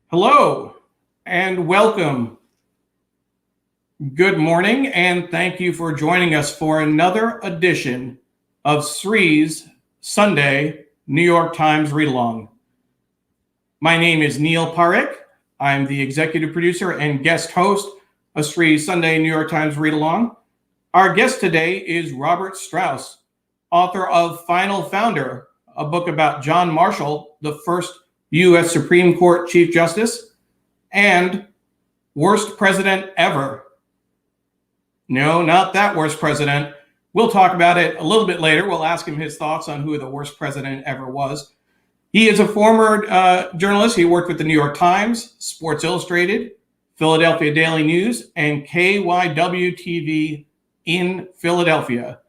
Hello and welcome. Good morning and thank you for joining us for another edition of Sri's Sunday New York Times Read Along. My name is Neil Parekh. I'm the executive producer and guest host of Sri's Sunday New York Times Read Along. Our guest today is Robert Strauss, author of Final Founder, a book about John Marshall, the first U.S. Supreme Court Chief Justice, and Worst President Ever. No, not that worst president. We'll talk about it a little bit later. We'll ask him his thoughts on who the worst president ever was. He is a former journalist. He worked with the New York Times, Sports Illustrated, Philadelphia Daily News, and KYW-TV in Philadelphia.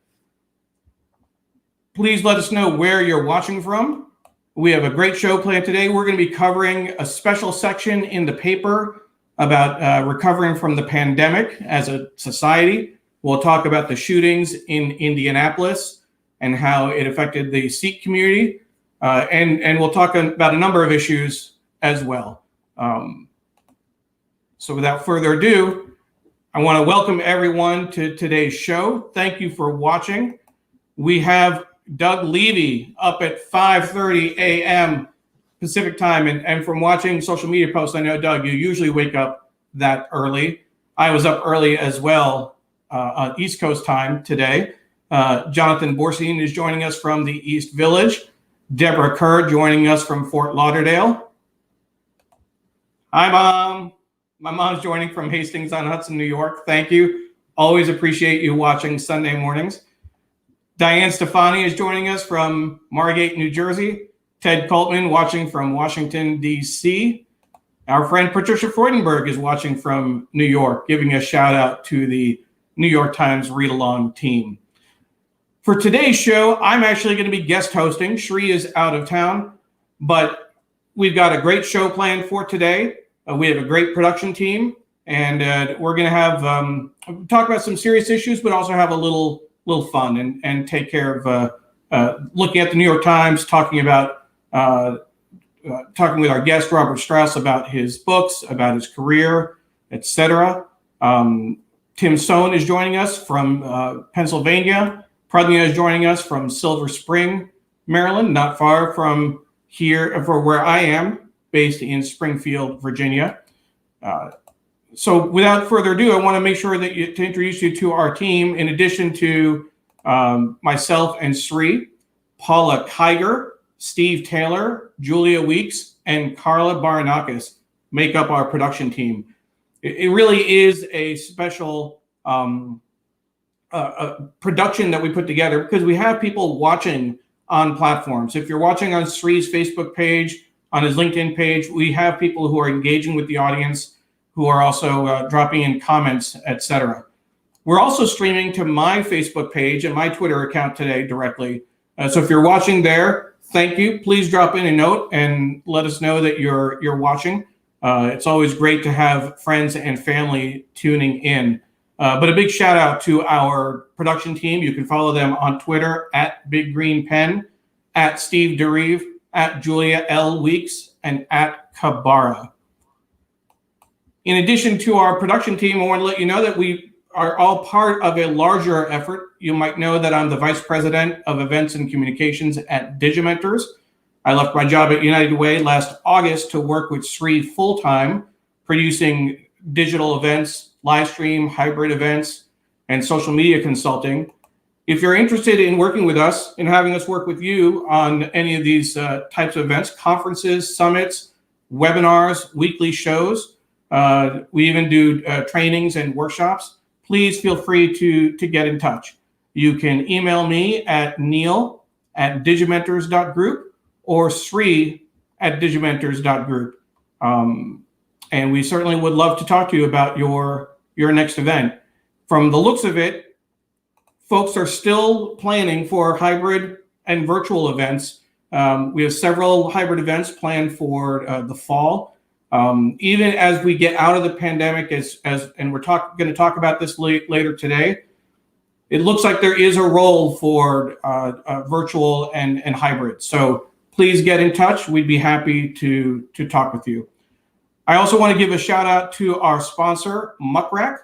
Please let us know where you're watching from. We have a great show planned today. We're going to be covering a special section in the paper about recovering from the pandemic as a society. We'll talk about the shootings in Indianapolis and how it affected the Sikh community. And we'll talk about a number of issues as well. So without further ado, I want to welcome everyone to today's show. Thank you for watching. We have Doug Levy up at 5:30 a.m. Pacific time. And from watching social media posts, I know, Doug, you usually wake up that early. I was up early as well on East Coast time today. Jonathan Borstein is joining us from the East Village. Deborah Kerr joining us from Fort Lauderdale. Hi, Mom. My mom's joining from Hastings-on-Hudson, New York. Thank you. Always appreciate you watching Sunday mornings. Diane Stefani is joining us from Margate, New Jersey. Ted Coltman watching from Washington, D.C. Our friend Patricia Freudenberg is watching from New York, giving a shout out to the New York Times Read Along team. For today's show, I'm actually going to be guest hosting. Sri is out of town, but we've got a great show planned for today. We have a great production team, and we're going to have talk about some serious issues, but also have a little fun and take care of looking at the New York Times, talking about talking with our guest Robert Strauss about his books, about his career, etc. Tim Sohn is joining us from Pennsylvania. Pradnya is joining us from Silver Spring, Maryland, not far from here, for where I am, based in Springfield, Virginia. So without further ado, I want to make sure that to introduce you to our team. In addition to myself and Sri, Paula Kiger, Steve Taylor, Julia Weeks, and Carla Baranauckas make up our production team. It really is a special production that we put together because we have people watching on platforms. If you're watching on Sri's Facebook page, on his LinkedIn page, we have people who are engaging with the audience, who are also dropping in comments, etc. We're also streaming to my Facebook page and my Twitter account today directly. So if you're watching there, thank you. Please drop in a note and let us know that you're watching. It's always great to have friends and family tuning in. But a big shout out to our production team. You can follow them on Twitter at Big Green Pen, at Steve DeReeve, at Julia L. Weeks, and at Kabara. In addition to our production team, I want to let you know that we are all part of a larger effort. You might know that I'm the Vice President of Events and Communications at Digimentors. I left my job at United Way last August to work with Sri full-time, producing digital events, live stream, hybrid events, and social media consulting. If you're interested in working with us and having us work with you on any of these types of events, conferences, summits, webinars, weekly shows, we even do trainings and workshops, please feel free to get in touch. You can email me at neil@digimentors.group or sri@digimentors.group. And we certainly would love to talk to you about your next event. From the looks of it, folks are still planning for hybrid and virtual events. We have several hybrid events planned for the fall. Even as we get out of the pandemic, and we're going to talk about this later today, it looks like there is a role for virtual and hybrid. So please get in touch. We'd be happy to talk with you. I also want to give a shout out to our sponsor, MuckRack.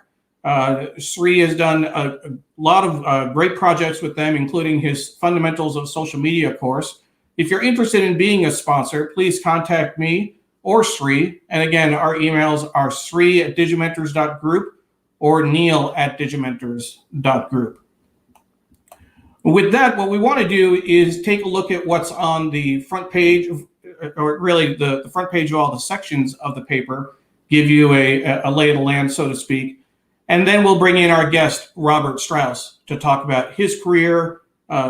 Sri has done a lot of great projects with them, including his Fundamentals of Social Media course. If you're interested in being a sponsor, please contact me or Sri. And again, our emails are sri@digimentors.group or neil@digimentors.group. With that, what we want to do is take a look at what's on the front page, or really the front page of all the sections of the paper, give you a lay of the land, so to speak. And then we'll bring in our guest, Robert Strauss, to talk about his career,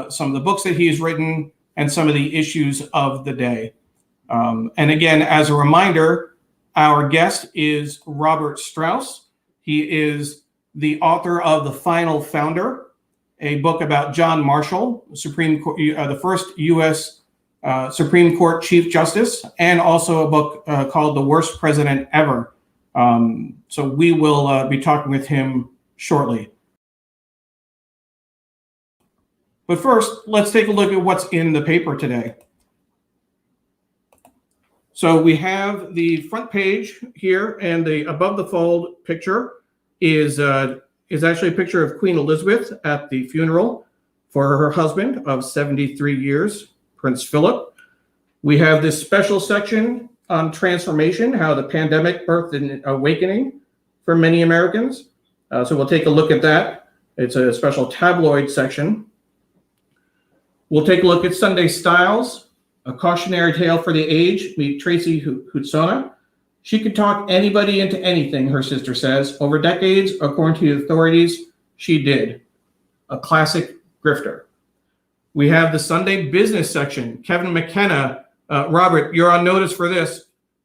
some of the books that he's written, and some of the issues of the day. And again, as a reminder, our guest is Robert Strauss. He is the author of The Final Founder, a book about John Marshall, the first U.S. Supreme Court Chief Justice, and also a book called The Worst President Ever. So we will be talking with him shortly. But first, let's take a look at what's in the paper today. So we have the front page here, and the above the fold picture is actually a picture of Queen Elizabeth at the funeral for her husband of 73 years, Prince Philip. We have this special section on transformation, how the pandemic birthed an awakening for many Americans. So we'll take a look at that. It's a special tabloid section. We'll take a look at Sunday styles, a cautionary tale for the age. Meet Tracy Hutsona. She could talk anybody into anything, her sister says. Over decades, according to the authorities, she did. A classic grifter. We have the Sunday business section. Kevin McKenna. Robert, you're on notice for this.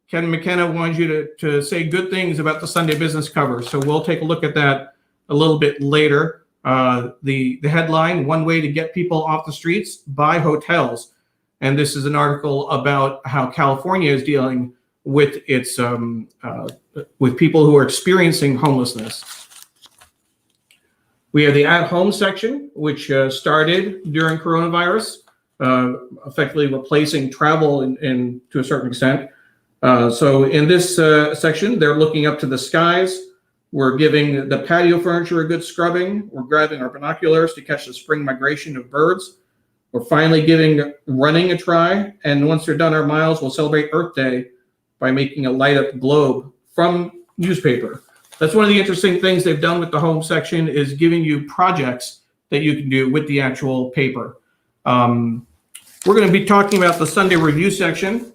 Kevin McKenna wants you to say good things about the Sunday business cover. So we'll take a look at that a little bit later. The headline, one way to get people off the streets, buy hotels. And this is an article about how California is dealing with its with people who are experiencing homelessness. We have the at-home section, which started during coronavirus, effectively replacing travel in to a certain extent. So in this section, they're looking up to the skies. We're giving the patio furniture a good scrubbing. We're grabbing our binoculars to catch the spring migration of birds. We're finally giving running a try. And once they're done our miles, we'll celebrate Earth Day by making a light up globe from newspaper. That's one of the interesting things they've done with the home section, is giving you projects that you can do with the actual paper. We're going to be talking about the Sunday review section.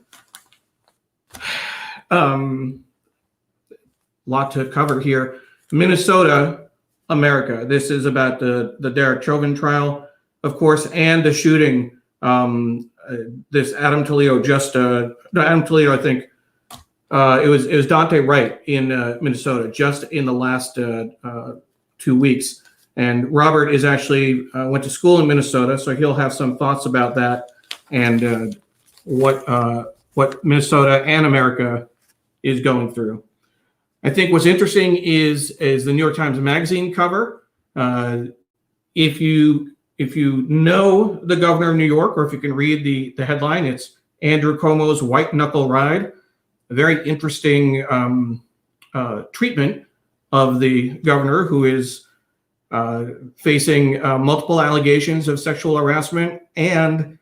Lot to cover here. Minnesota, America. This is about the Derek Chauvin trial, of course, and the shooting. This Adam Toledo I think it was Dante Wright in Minnesota just in the last 2 weeks. And Robert is actually went to school in Minnesota, so he'll have some thoughts about that and what Minnesota and America is going through. I think what's interesting is the New York Times Magazine cover. If you know the governor of New York, or if you can read the headline, it's Andrew Cuomo's white knuckle ride. A very interesting treatment of the governor, who is facing multiple allegations of sexual harassment and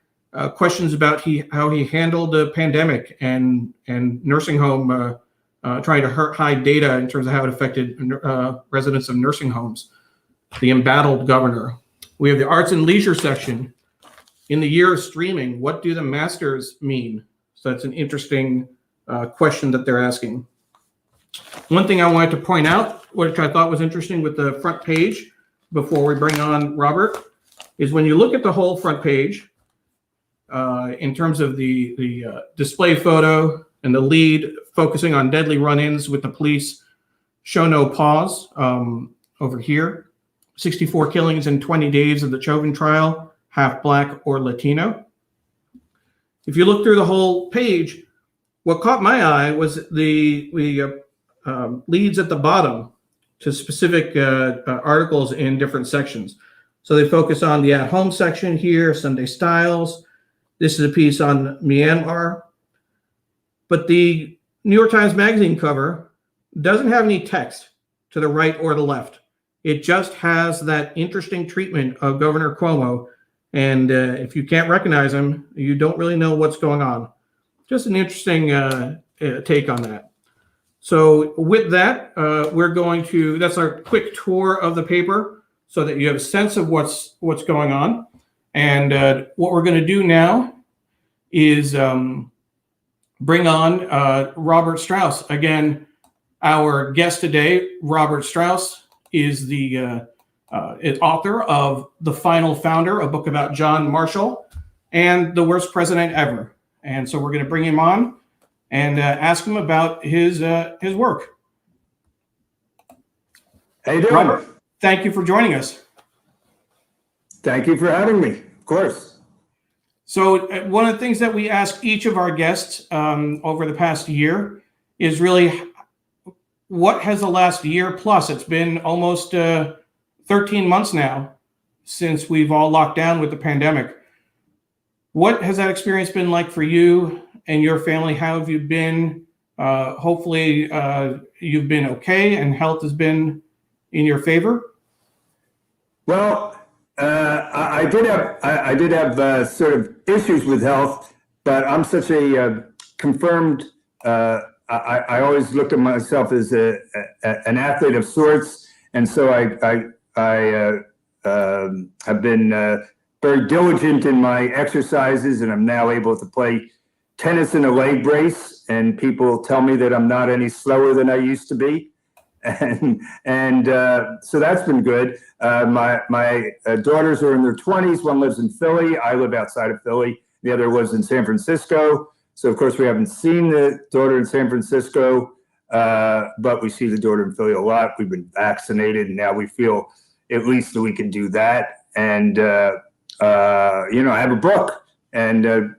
questions about how he handled the pandemic and nursing home, trying to hide data in terms of how it affected residents of nursing homes. The embattled governor. We have the arts and leisure section. In the year of streaming, what do the masters mean? So that's an interesting question that they're asking. One thing I wanted to point out, which I thought was interesting with the front page before we bring on Robert, is when you look at the whole front page, in terms of the display photo and the lead focusing on deadly run-ins with the police, show no pause over here. 64 killings in 20 days of the Chauvin trial, half Black or Latino. If you look through the whole page, what caught my eye was the leads at the bottom to specific articles in different sections. So they focus on the at-home section here, Sunday styles. This is a piece on Myanmar. But the New York Times Magazine cover doesn't have any text to the right or the left. It just has that interesting treatment of Governor Cuomo. And if you can't recognize him, you don't really know what's going on. Just an interesting take on that. So with that, that's our quick tour of the paper so that you have a sense of what's going on. And what we're going to do now is bring on Robert Strauss. Again, our guest today, Robert Strauss, is the author of The Final Founder, a book about John Marshall and the worst president ever. And so we're going to bring him on and ask him about his work. How you doing? Robert, thank you for joining us. Thank you for having me, of course. So one of the things that we ask each of our guests over the past year is really, what has the last year plus, it's been almost 13 months now since we've all locked down with the pandemic. What has that experience been like for you and your family? How have you been? Hopefully you've been okay and health has been in your favor. Well, I did have sort of issues with health, but I'm such a confirmed. I always looked at myself as an athlete of sorts, and so I have been very diligent in my exercises, and I'm now able to play tennis in a leg brace. And people tell me that I'm not any slower than I used to be, and so that's been good. My daughters are in their 20s. One lives in Philly. I live outside of Philly. The other lives in San Francisco. So of course we haven't seen the daughter in San Francisco, but we see the daughter in Philly a lot. We've been vaccinated, and now we feel at least that we can do that. And I have a book, and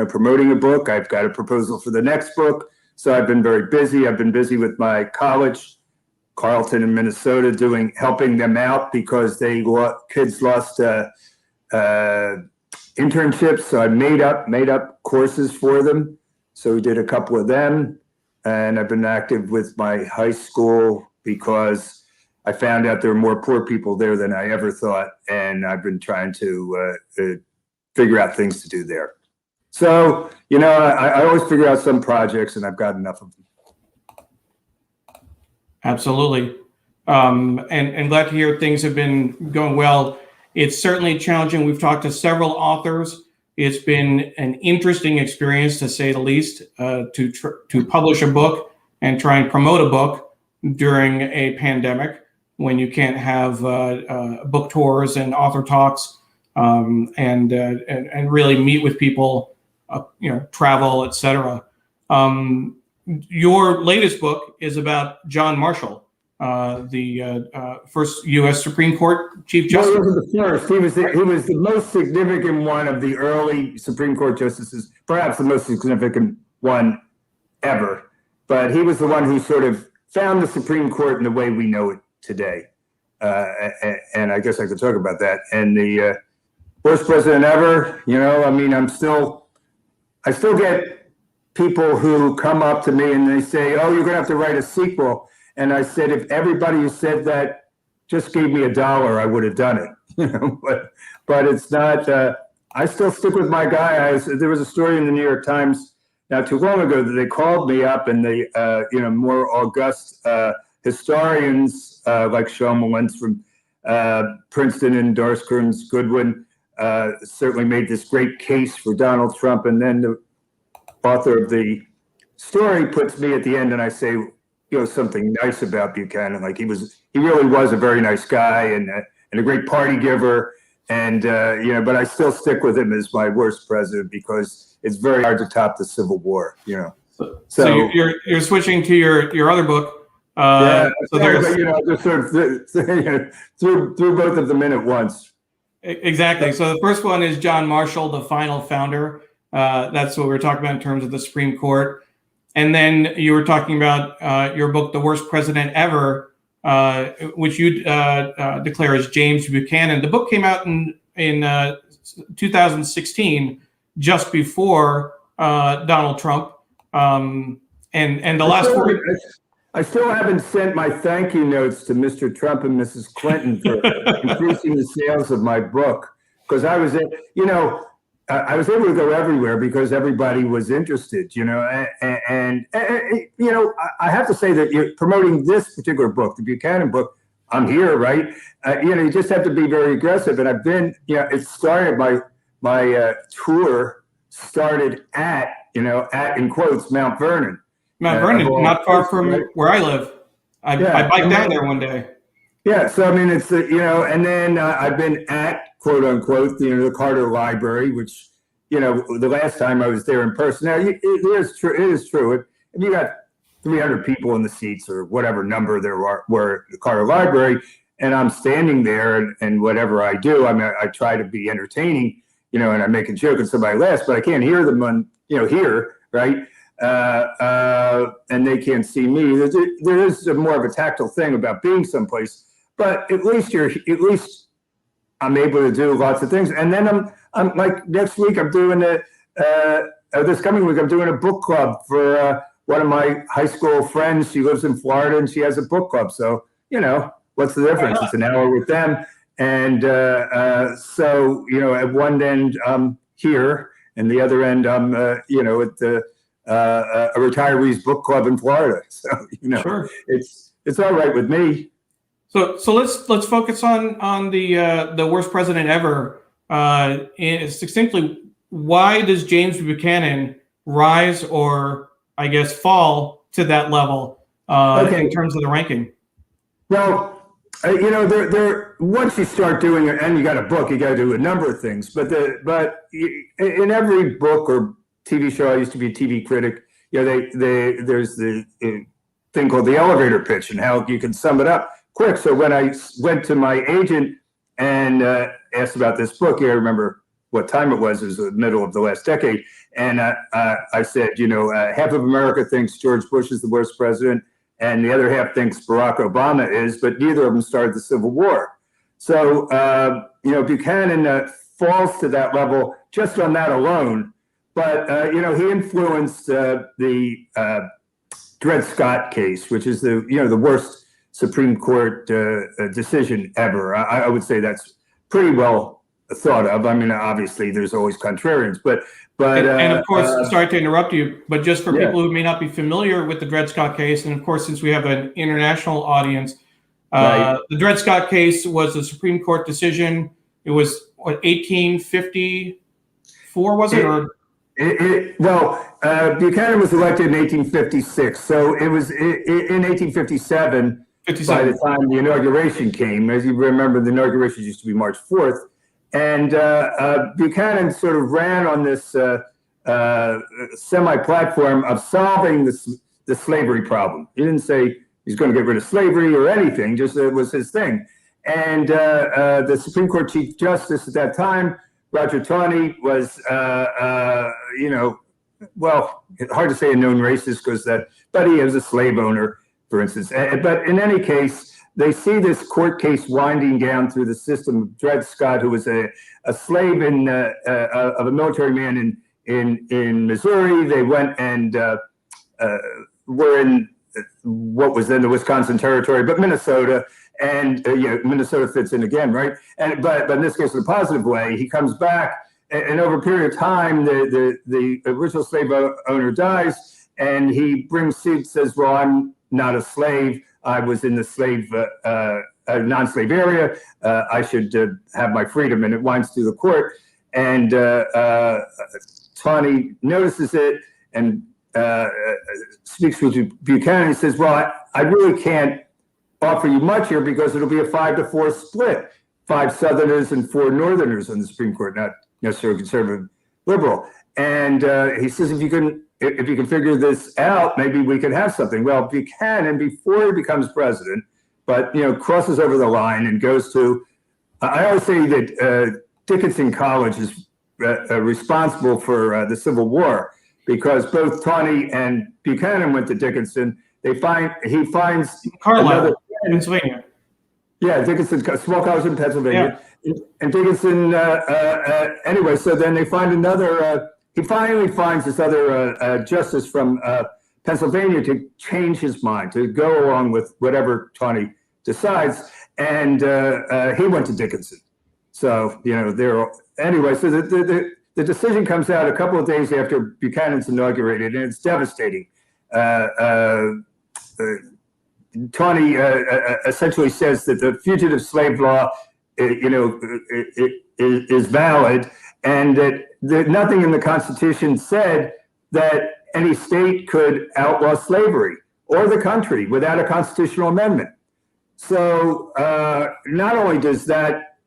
promoting a book. I've got a proposal for the next book. So I've been very busy. I've been busy with my college, Carleton in Minnesota, helping them out because kids lost internships. So I made up courses for them. So we did a couple of them, and I've been active with my high school because I found out there were more poor people there than I ever thought, and I've been trying to figure out things to do there. So, I always figure out some projects, and I've got enough of them. Absolutely. And glad to hear things have been going well. It's certainly challenging. We've talked to several authors. It's been an interesting experience, to say the least, to publish a book and try and promote a book during a pandemic when you can't have book tours and author talks and really meet with people, travel, etc. Your latest book is about John Marshall, the first U.S. Supreme Court Chief Justice. No, he wasn't the first. He was the most significant one of the early Supreme Court justices, perhaps the most significant one ever. But he was the one who sort of found the Supreme Court in the way we know it today. And I guess I could talk about that. And the worst president ever, I still get people who come up to me and they say, "Oh, you're going to have to write a sequel." And I said, if everybody who said that just gave me $1, I would have done it. But it's not. I still stick with my guy. There was a story in the New York Times not too long ago that they called me up, and the more august historians like Shlomo Lentz from Princeton and Doris Kearns Goodwin certainly made this great case for Donald Trump. And then the author of the story puts me at the end, and I say, something nice about Buchanan. Like he really was a very nice guy and a great party giver. And but I still stick with him as my worst president because it's very hard to top the Civil War. So you're switching to your other book. So just sort of threw both of them in at once. Exactly. So the first one is John Marshall, the final founder. That's what we're talking about in terms of the Supreme Court. And then you were talking about your book, The Worst President Ever, which you declare as James Buchanan. The book came out in 2016, just before Donald Trump. And the last 40. I still haven't sent my thank you notes to Mr. Trump and Mrs. Clinton for increasing the sales of my book, because I was able to go everywhere because everybody was interested, and I have to say that you're promoting this particular book, the Buchanan book. I'm here, right? You just have to be very aggressive. And I've been, it started, my tour started at in quotes, Mount Vernon. Mount Vernon, not far from where I live. I biked down there one day. Yeah, so I mean, it's and then I've been at quote unquote, the Carter Library, which the last time I was there in person. Now it is true. It is true. If you got 300 people in the seats or whatever number there were at the Carter Library, and I'm standing there, and whatever I do, I mean, I try to be entertaining, and I make a joke and somebody laughs, but I can't hear them on here, right? And they can't see me. There is more of a tactile thing about being someplace, but at least I'm able to do lots of things. And then I'm like next week I'm doing this coming week I'm doing a book club for one of my high school friends. She lives in Florida and she has a book club. So what's the difference? It's an hour with them, and so at one end I'm here, and the other end I'm at the a retirees book club in Florida. So sure. It's all right with me. So let's focus on the worst president ever. Succinctly, why does James Buchanan rise, or I guess fall to that level in terms of the ranking? Well, there once you start doing it, and you got a book, you got to do a number of things. But in every book or TV show, I used to be a TV critic. There's the thing called the elevator pitch, and how you can sum it up quick. So when I went to my agent and asked about this book, I remember what time it was. It was the middle of the last decade, and I said, half of America thinks George Bush is the worst president, and the other half thinks Barack Obama is, but neither of them started the Civil War. So Buchanan falls to that level just on that alone. But he influenced the Dred Scott case, which is the worst Supreme Court decision ever. I would say that's pretty well thought of. I mean, obviously, there's always contrarians, but and of course, sorry to interrupt you, but just for people who may not be familiar with the Dred Scott case, and of course, since we have an international audience, right. The Dred Scott case was a Supreme Court decision. It was 1854, was it? Buchanan was elected in 1856, so it was in 1857. By the time the inauguration came. As you remember, the inauguration used to be March 4th. And Buchanan sort of ran on this semi-platform of solving the slavery problem. He didn't say he's going to get rid of slavery or anything, just it was his thing. And the Supreme Court Chief Justice at that time, Roger Taney, was, hard to say a known racist but he was a slave owner, for instance. But in any case, they see this court case winding down through the system of Dred Scott, who was a slave of a military man in Missouri. They went and were in what was then the Wisconsin Territory, but Minnesota. And Minnesota fits in again, right? But in this case, in a positive way, he comes back, and over a period of time, the original slave owner dies, and he brings suit, says, "Well, I'm not a slave. I was in the non-slave area. I should have my freedom." And it winds through the court, and Taney notices it and speaks with Buchanan. He says, "Well, I really can't offer you much here because it'll be a 5-4 split, 5 Southerners and 4 Northerners on the Supreme Court, not necessarily conservative liberal." And he says, if you can figure this out, maybe we could have something. Well, Buchanan, before he becomes president, but crosses over the line and goes to. I always say that Dickinson College is responsible for the Civil War, because both Taney and Buchanan went to Dickinson. He finds Carlisle, Pennsylvania. Yeah, Dickinson, small college in Pennsylvania. Yeah. And Dickinson, anyway, so then they find another, he finally finds this other justice from Pennsylvania to change his mind, to go along with whatever Tawney decides. And he went to Dickinson. So, anyway, so the decision comes out a couple of days after Buchanan's inaugurated, and it's devastating. Tawney essentially says that the fugitive slave law, is valid, and that nothing in the Constitution said that any state could outlaw slavery or the country without a constitutional amendment. So not only does that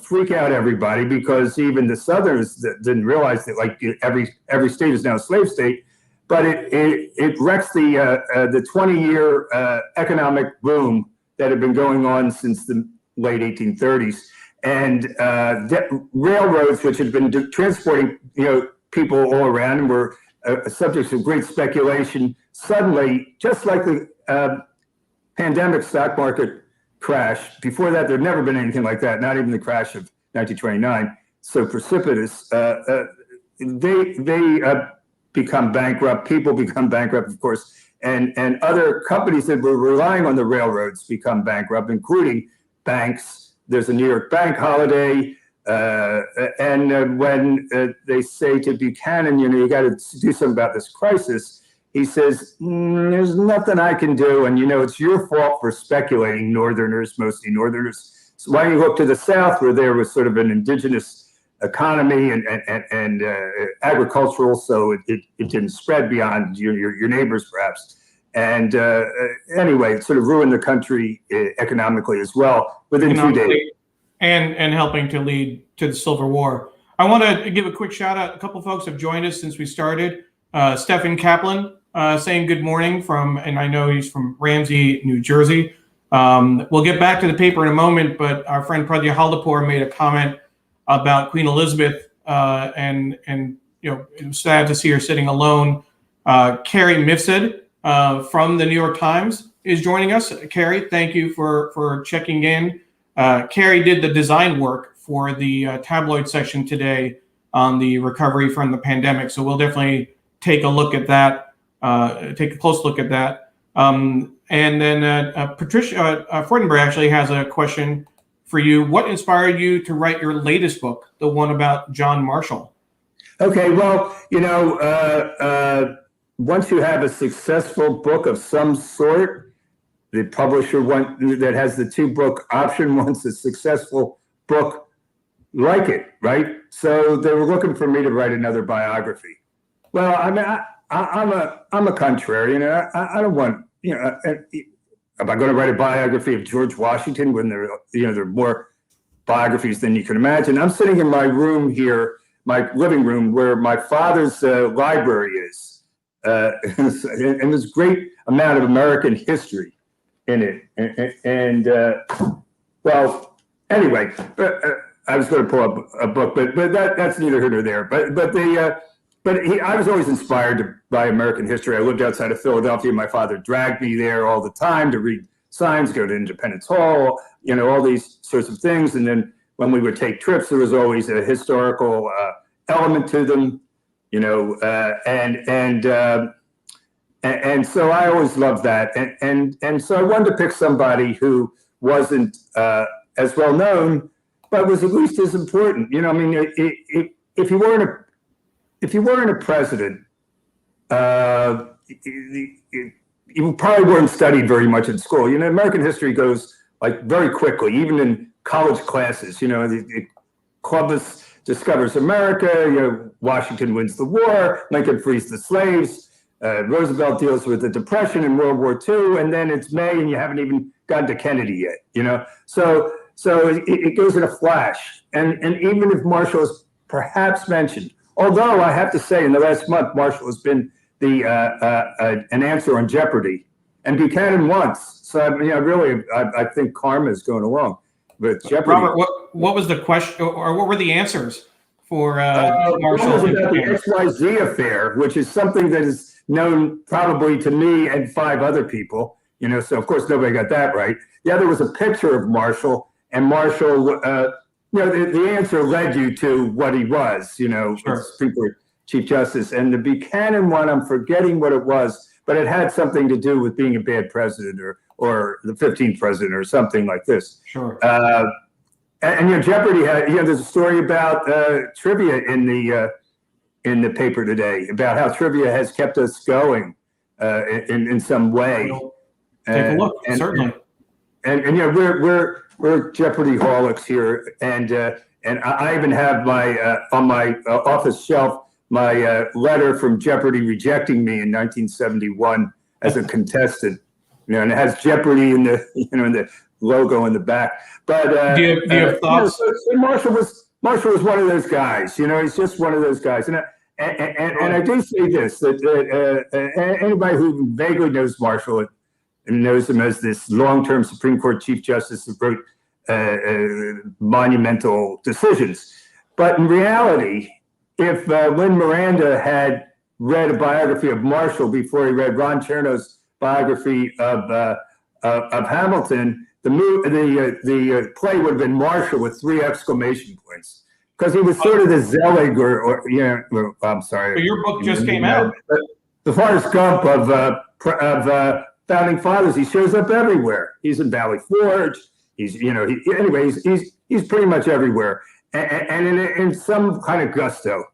freak out everybody, because even the Southerners didn't realize that like every state is now a slave state, but it wrecks the 20-year economic boom that had been going on since the late 1830s, and railroads, which had been transporting people all around and were subjects of great speculation, suddenly, just like the pandemic stock market crash, before that there'd never been anything like that, not even the crash of 1929, so precipitous, they become bankrupt, people become bankrupt, of course, and other companies that were relying on the railroads become bankrupt, including banks. There's a New York bank holiday, and when they say to Buchanan, you got to do something about this crisis, he says, there's nothing I can do, and it's your fault for speculating, Northerners, mostly Northerners. So why don't you look to the South, where there was sort of an indigenous economy and agricultural, so it didn't spread beyond your neighbors, perhaps. And anyway, it sort of ruined the country economically as well within 2 days. And helping to lead to the Civil War. I want to give a quick shout out. A couple folks have joined us since we started. Stephen Kaplan saying good morning and I know he's from Ramsey, New Jersey. We'll get back to the paper in a moment, but our friend Pradya Haldapur made a comment about Queen Elizabeth, and it was sad to see her sitting alone. Carrie Mifsud from the New York Times is joining us. Carrie, thank you for checking in. Carrie did the design work for the tabloid section today on the recovery from the pandemic, so we'll definitely take a look at that, take a close look at that. And then Patricia Fortenberg actually has a question for you. What inspired you to write your latest book, the one about John Marshall? Okay, well, once you have a successful book of some sort, the publisher that has the 2-book option wants a successful book like it, right? So they were looking for me to write another biography. Well, I mean, I'm a contrarian. I don't want, am I going to write a biography of George Washington when there are more biographies than you can imagine? I'm sitting in my room here, my living room, where my father's library is, and there's a great amount of American history in it. And well, anyway, I was going to pull up a book, but that's neither here nor there. But I was always inspired by American history. I lived outside of Philadelphia. My father dragged me there all the time to read signs, go to Independence Hall, all these sorts of things. And then when we would take trips, there was always a historical element to them, and so I always loved that. And so I wanted to pick somebody who wasn't as well known, but was at least as important. If you weren't a president, you probably weren't studied very much in school. American history goes like very quickly, even in college classes. Columbus discovers America. Washington wins the war. Lincoln frees the slaves. Roosevelt deals with the Depression and World War II, and then it's May, and you haven't even gotten to Kennedy yet. So it goes in a flash. And even if Marshall is perhaps mentioned, although I have to say, in the last month, Marshall has been an answer on Jeopardy, and Buchanan once. So I think karma is going along with Jeopardy. Robert, what was the question, or what were the answers for Marshall? One was about the XYZ affair, which is something that is known probably to me and 5 other people. So of course nobody got that right. The other was a picture of Marshall, and Marshall. The answer led you to what he was, Sure. Supreme Court Chief Justice. And the Buchanan one, I'm forgetting what it was, but it had something to do with being a bad president or the 15th president or something like this. Sure. And Jeopardy had, there's a story about trivia in the paper today about how trivia has kept us going in some way. Take a look, certainly. And we're Jeopardy holics here, and I even have my on my office shelf my letter from Jeopardy rejecting me in 1971 as a contestant. And it has Jeopardy in the in the logo in the back. But do you have thoughts? Marshall was one of those guys. He's just one of those guys. And I do say this, that anybody who vaguely knows Marshall and knows him as this long-term Supreme Court Chief Justice who wrote monumental decisions. But in reality, if Lin Miranda had read a biography of Marshall before he read Ron Chernow's biography of Hamilton, the play would have been Marshall with 3 exclamation points, because he was sort of the Zelig or I'm sorry. But your book just came out. The Forrest Gump of founding fathers. He shows up everywhere. He's in Valley Forge. He's he's pretty much everywhere, and in some kind of gusto.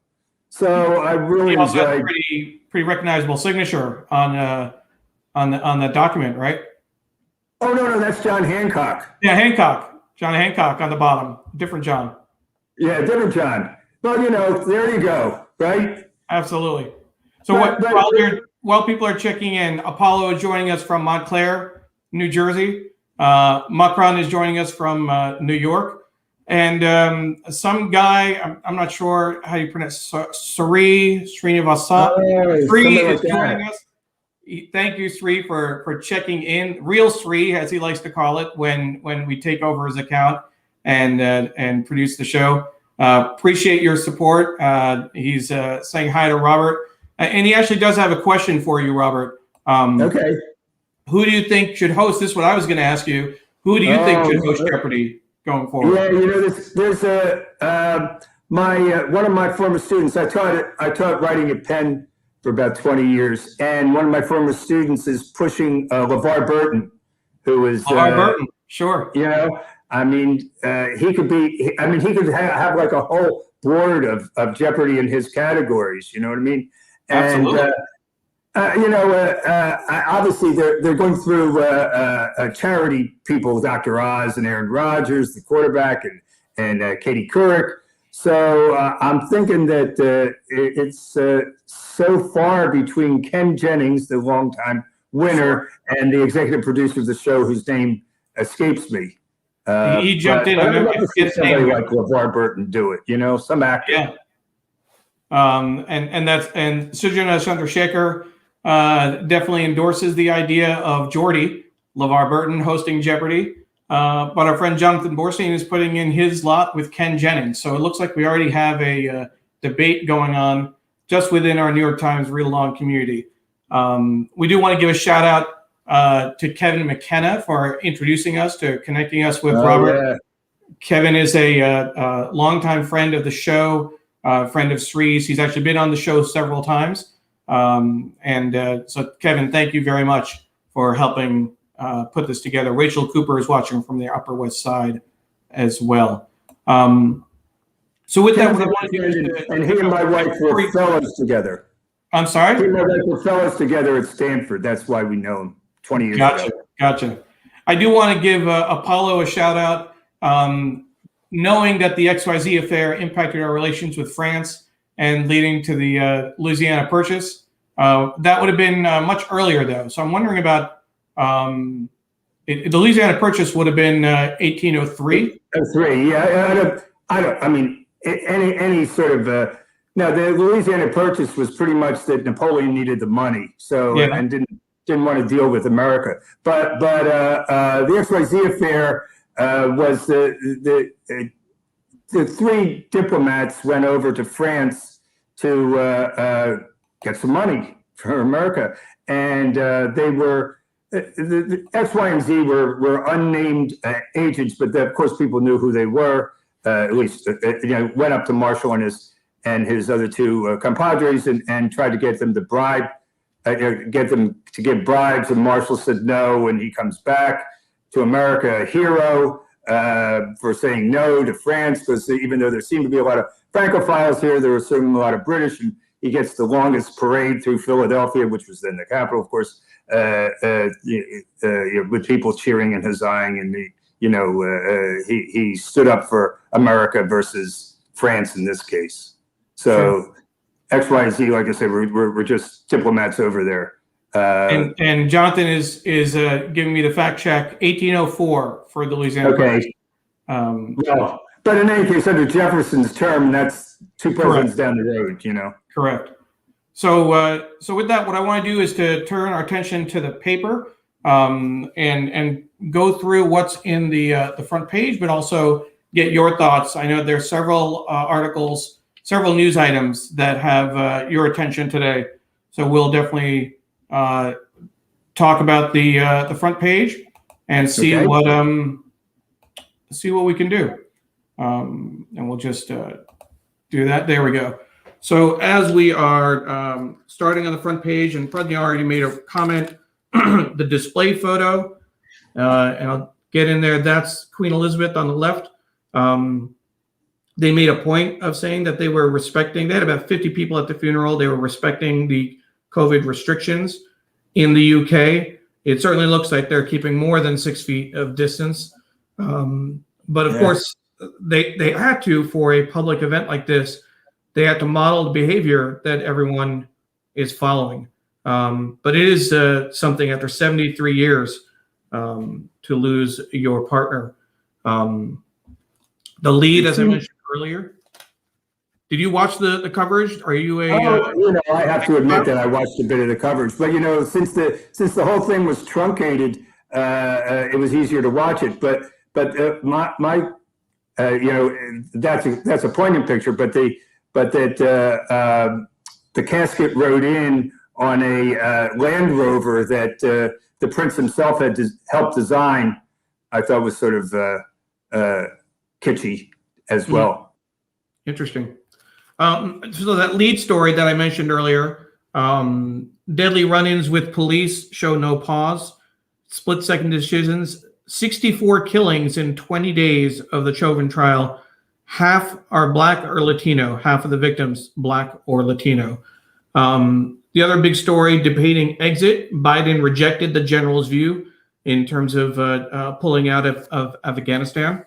So I really also enjoyed. Has a pretty recognizable signature on the document, right? Oh no, that's John Hancock. Yeah, Hancock. John Hancock on the bottom. Different John. Yeah, different John. Well, there you go, right? Absolutely. So while people are checking in, Apollo is joining us from Montclair, New Jersey. MuckRack is joining us from New York. And some guy, I'm not sure how you pronounce, Srinivasa. Sri is joining us. Thank you, Sri, for checking in. Real Sri, as he likes to call it, when we take over his account and produce the show. Appreciate your support. He's saying hi to Robert. And he actually does have a question for you, Robert. Okay. Who do you think should host? This is what I was going to ask you. Who do you think should host Jeopardy going forward? Yeah, there's one of my former students. I taught writing at Penn for about 20 years, and one of my former students is pushing LeVar Burton, who is LeVar Burton. Sure. He could have like a whole board of Jeopardy in his categories. You know what I mean? Absolutely. And obviously they're going through charity people, Dr. Oz and Aaron Rodgers, the quarterback, and Katie Couric. So I'm thinking that it's so far between Ken Jennings, the longtime winner, and the executive producer of the show, whose name escapes me. He jumped in. I'd love to see somebody like LeVar Burton do it. Some actor. Yeah. And Sujana Chandrasekhar definitely endorses the idea of Geordie, LeVar Burton, hosting Jeopardy. But our friend Jonathan Borstein is putting in his lot with Ken Jennings. So it looks like we already have a debate going on just within our New York Times read-along community. We do want to give a shout out to Kevin McKenna for introducing us, to connecting us with Robert. Yeah. Kevin is a longtime friend of the show, friend of Sri's. He's actually been on the show several times. So Kevin, thank you very much for helping put this together. Rachel Cooper is watching from the Upper West Side as well. So with that, he and my wife were fellows together. I'm sorry? He and my wife were fellows together at Stanford. That's why we know him 20 years ago. Gotcha. I do want to give Apollo a shout out. Knowing that the XYZ affair impacted our relations with France and leading to the Louisiana Purchase, that would have been much earlier, though. So I'm wondering about the Louisiana Purchase would have been 1803. 03, yeah. I mean, any sort of. No, the Louisiana Purchase was pretty much that Napoleon needed the money, and didn't want to deal with America. But the XYZ affair was the 3 diplomats went over to France to get some money for America, and they were the X, Y, and Z were unnamed agents, but of course people knew who they were. At least went up to Marshall and his other 2 compadres and tried to get them to bribe get them to give bribes, and Marshall said no, and he comes back to America a hero for saying no to France, because even though there seemed to be a lot of Francophiles here, there were certainly a lot of British, and he gets the longest parade through Philadelphia, which was then the capital, of course, with people cheering and huzzahing, and he stood up for America versus France in this case. So sure. X, Y, Z, like I said, we're just diplomats over there. And Jonathan is giving me the fact check. 1804 for the Louisiana. Okay. Well, but in any case, under Jefferson's term, that's 2 presidents down the road. Correct. So with that, what I want to do is to turn our attention to the paper and go through what's in the front page, but also get your thoughts. I know there's several articles, several news items that have your attention today. So we'll definitely talk about the front page and see what we can do. And we'll just do that. There we go. So as we are starting on the front page, and Fred already made a comment, the display photo, and I'll get in there. That's Queen Elizabeth on the left. They made a point of saying that they were respecting, they had about 50 people at the funeral. They were respecting the COVID restrictions in the UK. It certainly looks like they're keeping more than 6 feet of distance. But of course, they had to, for a public event like this, they had to model the behavior that everyone is following. But it is something after 73 years to lose your partner. The lead, as I mentioned earlier. Did you watch the coverage? Are you a? I have to admit that I watched a bit of the coverage, but since the whole thing was truncated, it was easier to watch it. But that's a poignant picture. But the casket rode in on a Land Rover that the prince himself had helped design. I thought was sort of kitschy as well. Interesting. So that lead story that I mentioned earlier, deadly run-ins with police show no pause, split-second decisions, 64 killings in 20 days of the Chauvin trial. Half are Black or Latino, half of the victims Black or Latino. The other big story, debating exit, Biden rejected the general's view in terms of pulling out of Afghanistan.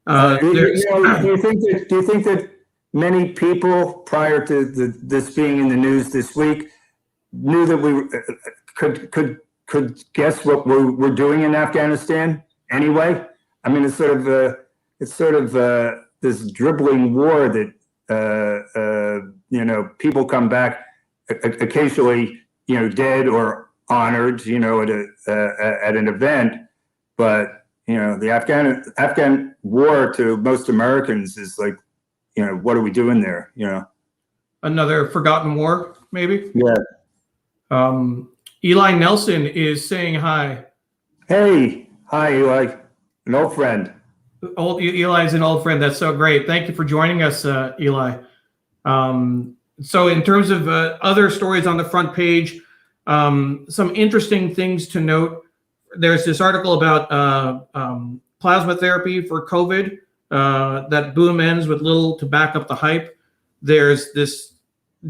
Do you think that many people prior to this being in the news this week knew that we could guess what we're doing in Afghanistan anyway? I mean, it's sort of this dribbling war that people come back occasionally, dead or honored, at an event, but the Afghan war to most Americans is like, what are we doing there? Another forgotten war, maybe. Yeah. Eli Nelson is saying hi. Hey, hi, Eli, an old friend. Eli's an old friend. That's so great. Thank you for joining us, Eli. So in terms of other stories on the front page, some interesting things to note. There's this article about plasma therapy for COVID. That boom ends with little to back up the hype. There's this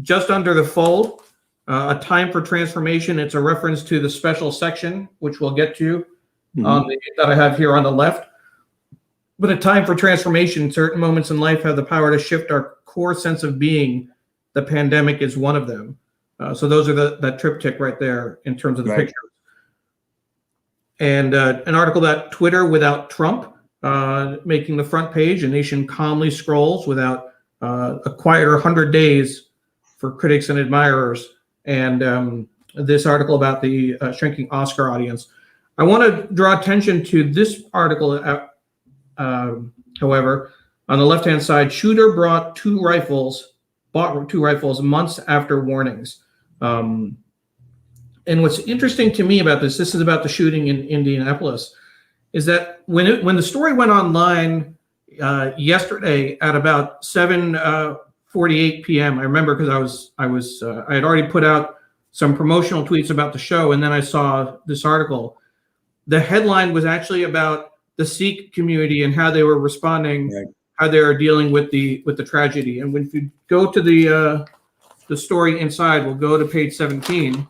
just under the fold, a time for transformation. It's a reference to the special section, which we'll get to that I have here on the left. But a time for transformation, certain moments in life have the power to shift our core sense of being. The pandemic is one of them. So those are that triptych right there in terms of the pictures. And an article about Twitter without Trump making the front page. A nation calmly scrolls without a quieter 100 days for critics and admirers. And this article about the shrinking Oscar audience. I want to draw attention to this article, however, on the left-hand side. Shooter bought two rifles months after warnings. And what's interesting to me about this is about the shooting in Indianapolis, is that when the story went online yesterday at about 7:40 6:48 p.m. I remember because I had already put out some promotional tweets about the show, and then I saw this article. The headline was actually about the Sikh community and how they were responding, right, how they are dealing with the tragedy. And when you go to the story inside, we'll go to page 17.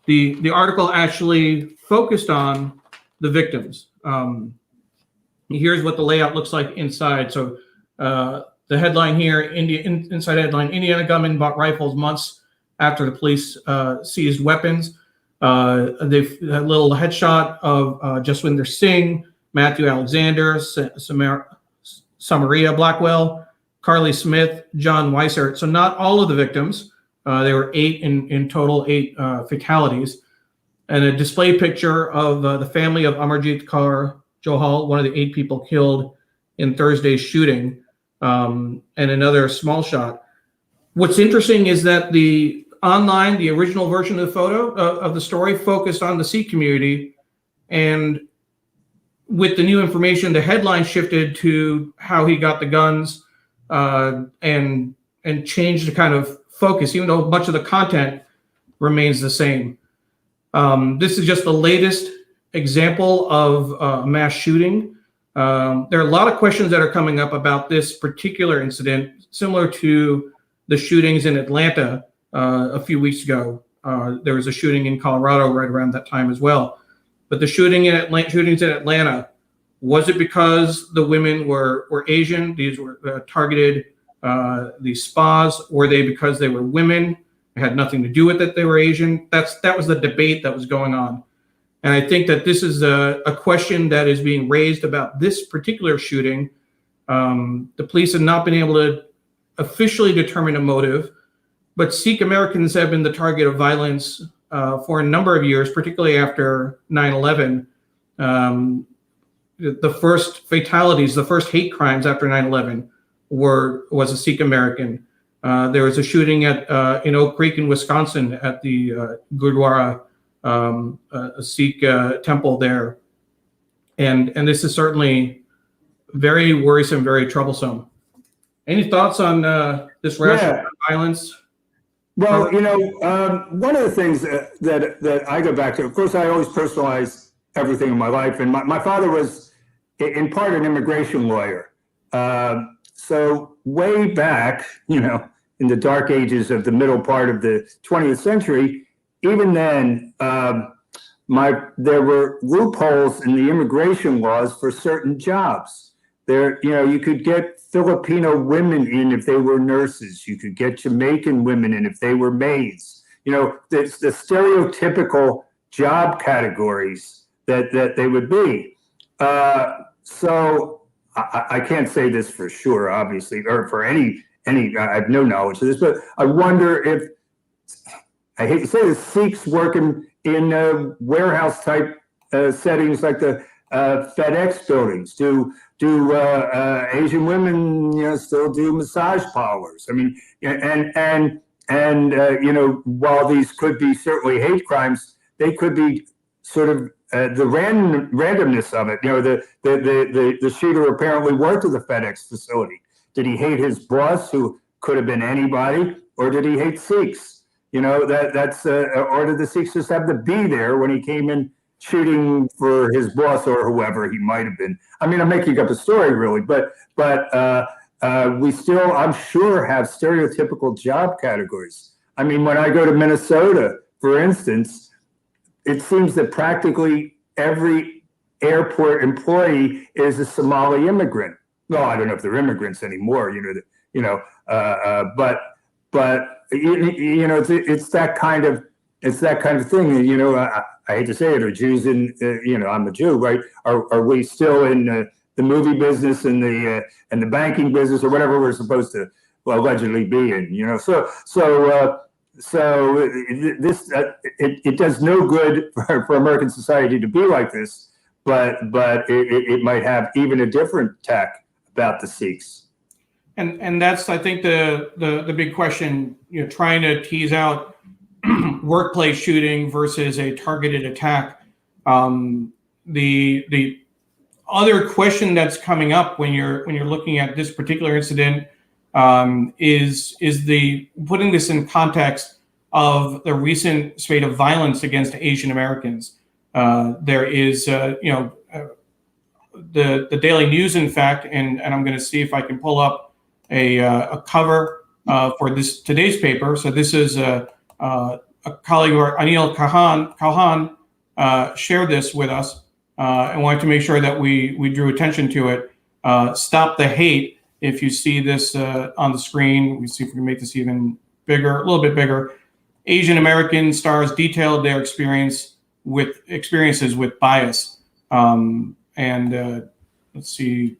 The article actually focused on the victims. Here's what the layout looks like inside. So the headline here, inside headline, Indiana gunman bought rifles months after the police seized weapons. They've had a little headshot of Jaswinder Singh, Matthew Alexander, Samaria Blackwell, Carly Smith, John Weissert. So not all of the victims. There were 8 in total, 8 fatalities. And a display picture of the family of Amarjit Kaur Johal, one of the 8 people killed in Thursday's shooting, and another small shot. What's interesting is that the original version of the photo of the story focused on the Sikh community, and with the new information, the headline shifted to how he got the guns, and changed the kind of focus, even though much of the content remains the same. This is just the latest example of a mass shooting. There are a lot of questions that are coming up about this particular incident, similar to the shootings in Atlanta a few weeks ago. There was a shooting in Colorado right around that time as well. But the shootings in Atlanta, was it because the women were Asian? These were targeted, these spas. Were they because they were women? It had nothing to do with it, they were Asian. That was the debate that was going on. And I think that this is a question that is being raised about this particular shooting. The police have not been able to officially determine a motive, but Sikh Americans have been the target of violence for a number of years, particularly after 9/11. The first fatalities, the first hate crimes after 9/11 was a Sikh American. There was a shooting in Oak Creek in Wisconsin at the Gurdwara, a Sikh temple there. And this is certainly very worrisome, very troublesome. Any thoughts on this rash of violence? Well, one of the things that I go back to, of course, I always personalize everything in my life. And my father was, in part, an immigration lawyer. So way back, in the dark ages of the middle part of the 20th century, even then, there were loopholes in the immigration laws for certain jobs. You could get Filipino women in if they were nurses. You could get Jamaican women in if they were maids. The stereotypical job categories that they would be. So I can't say this for sure, obviously, or for any. I have no knowledge of this, but I wonder if, I hate to say this, Sikhs working in warehouse type settings like the FedEx buildings. Do Asian women still do massage parlors? I mean, and while these could be certainly hate crimes, they could be sort of the randomness of it. The shooter apparently worked at the FedEx facility. Did he hate his boss, who could have been anybody, or did he hate Sikhs? Or did the Sikhs just have to be there when he came in shooting for his boss or whoever he might have been? I mean, I'm making up a story, really, but we still, I'm sure, have stereotypical job categories. I mean, when I go to Minnesota, for instance, it seems that practically every airport employee is a Somali immigrant. Well, I don't know if they're immigrants anymore, but it's that kind of thing. I hate to say it, or Jews in, I'm a Jew, right? Are we still in the movie business and the banking business, or whatever we're supposed to allegedly be in? So this it does no good for American society to be like this, but it might have even a different tack about the Sikhs. And that's, I think, the big question, trying to tease out workplace shooting versus a targeted attack. The other question that's coming up when you're looking at this particular incident is the putting this in context of the recent spate of violence against Asian Americans. There is, the Daily News, in fact, and I'm going to see if I can pull up a cover for today's paper. So this is a colleague, or Anil Kauhan, shared this with us. I wanted to make sure that we drew attention to it. Stop the hate. If you see this on the screen, we see if we can make this even bigger, a little bit bigger. Asian American stars detailed their experiences with bias. Let's see,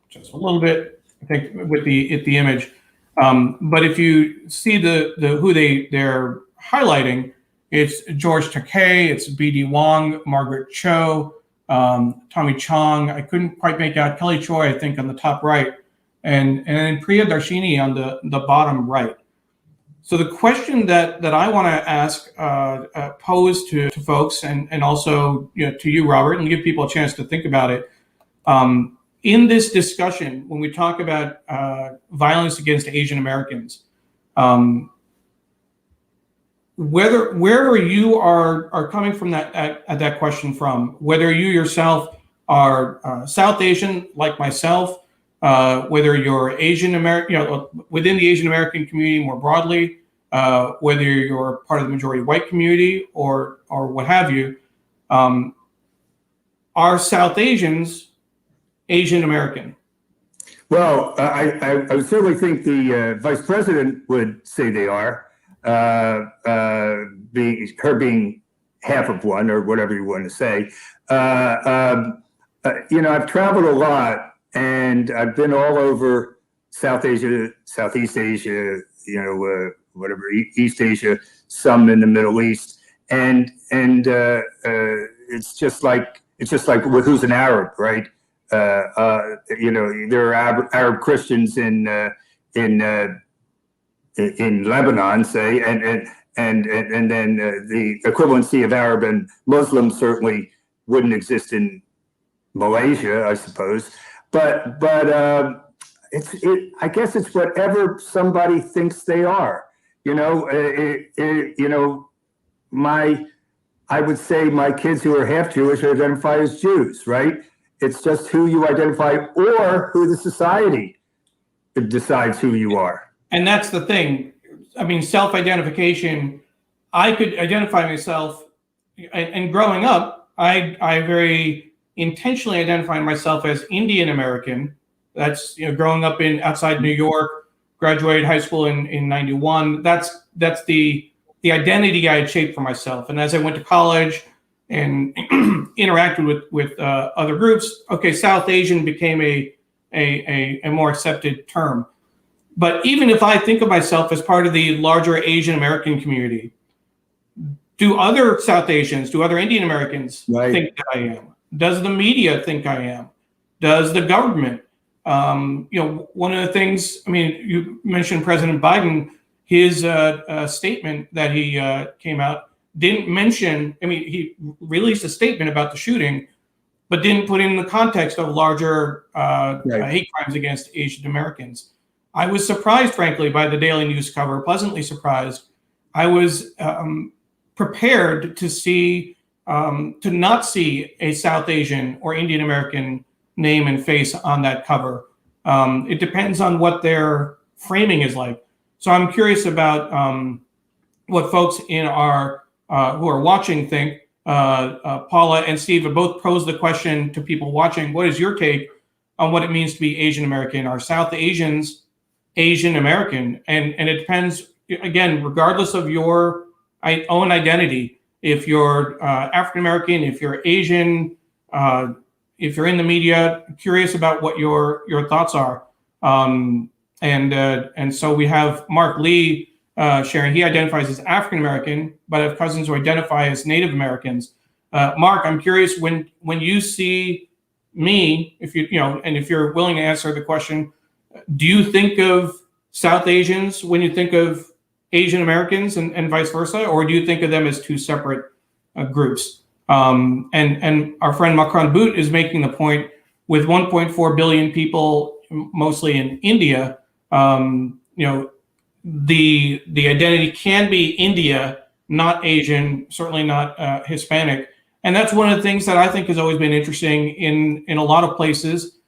just a little bit, I think, with the image. But if you see the who they're highlighting, it's George Takei, it's B.D. Wong, Margaret Cho, Tommy Chong. I couldn't quite make out Kelly Choi, I think, on the top right, and then Priya Darshini on the bottom right. So the question that I want to ask, pose to folks, and also to you, Robert, and give people a chance to think about it. In this discussion, when we talk about violence against Asian Americans, wherever you are coming from that question from, whether you yourself are South Asian like myself, whether you're Asian American, within the Asian American community more broadly, whether you're part of the majority white community or what have you, are South Asians Asian American? Well, I would certainly think the vice president would say they are, being half of one, or whatever you want to say. I've traveled a lot, and I've been all over South Asia, Southeast Asia, whatever, East Asia, some in the Middle East, and it's just like who's an Arab, right? There are Arab Christians in Lebanon, say, and then the equivalency of Arab and Muslim certainly wouldn't exist in Malaysia, I suppose. But I guess it's whatever somebody thinks they are. I would say my kids who are half Jewish identify as Jews, right? It's just who you identify, or who the society decides who you are. And that's the thing. I mean, self-identification, I could identify myself, and growing up, I very intentionally identified myself as Indian American. That's, growing up outside New York, graduated high school in 91. That's the identity I had shaped for myself. And as I went to college and interacted with other groups, okay, South Asian became a more accepted term. But even if I think of myself as part of the larger Asian American community, do other South Asians, do other Indian Americans think that I am? Does the media think I am? Does the government? One of the things, I mean, you mentioned President Biden, his statement that he came out didn't mention, I mean, he released a statement about the shooting, but didn't put it in the context of larger hate crimes against Asian Americans. I was surprised, frankly, by the Daily News cover, pleasantly surprised. I was prepared to not see a South Asian or Indian American name and face on that cover. It depends on what their framing is like. So I'm curious about what folks in our who are watching think. Paula and Steve have both posed the question to people watching. What is your take on what it means to be Asian American? Are South Asians Asian American? And it depends, again, regardless of your own identity. If you're African American, if you're Asian, if you're in the media, curious about what your thoughts are. And so we have Mark Lee sharing. He identifies as African American, but I have cousins who identify as Native Americans. Mark, I'm curious, when you see me, if if you're willing to answer the question, do you think of South Asians when you think of Asian Americans and vice versa, or do you think of them as two separate groups? And our friend Macron Boot is making the point with 1.4 billion people, mostly in India, the identity can be India, not Asian, certainly not Hispanic. And that's one of the things that I think has always been interesting in a lot of places.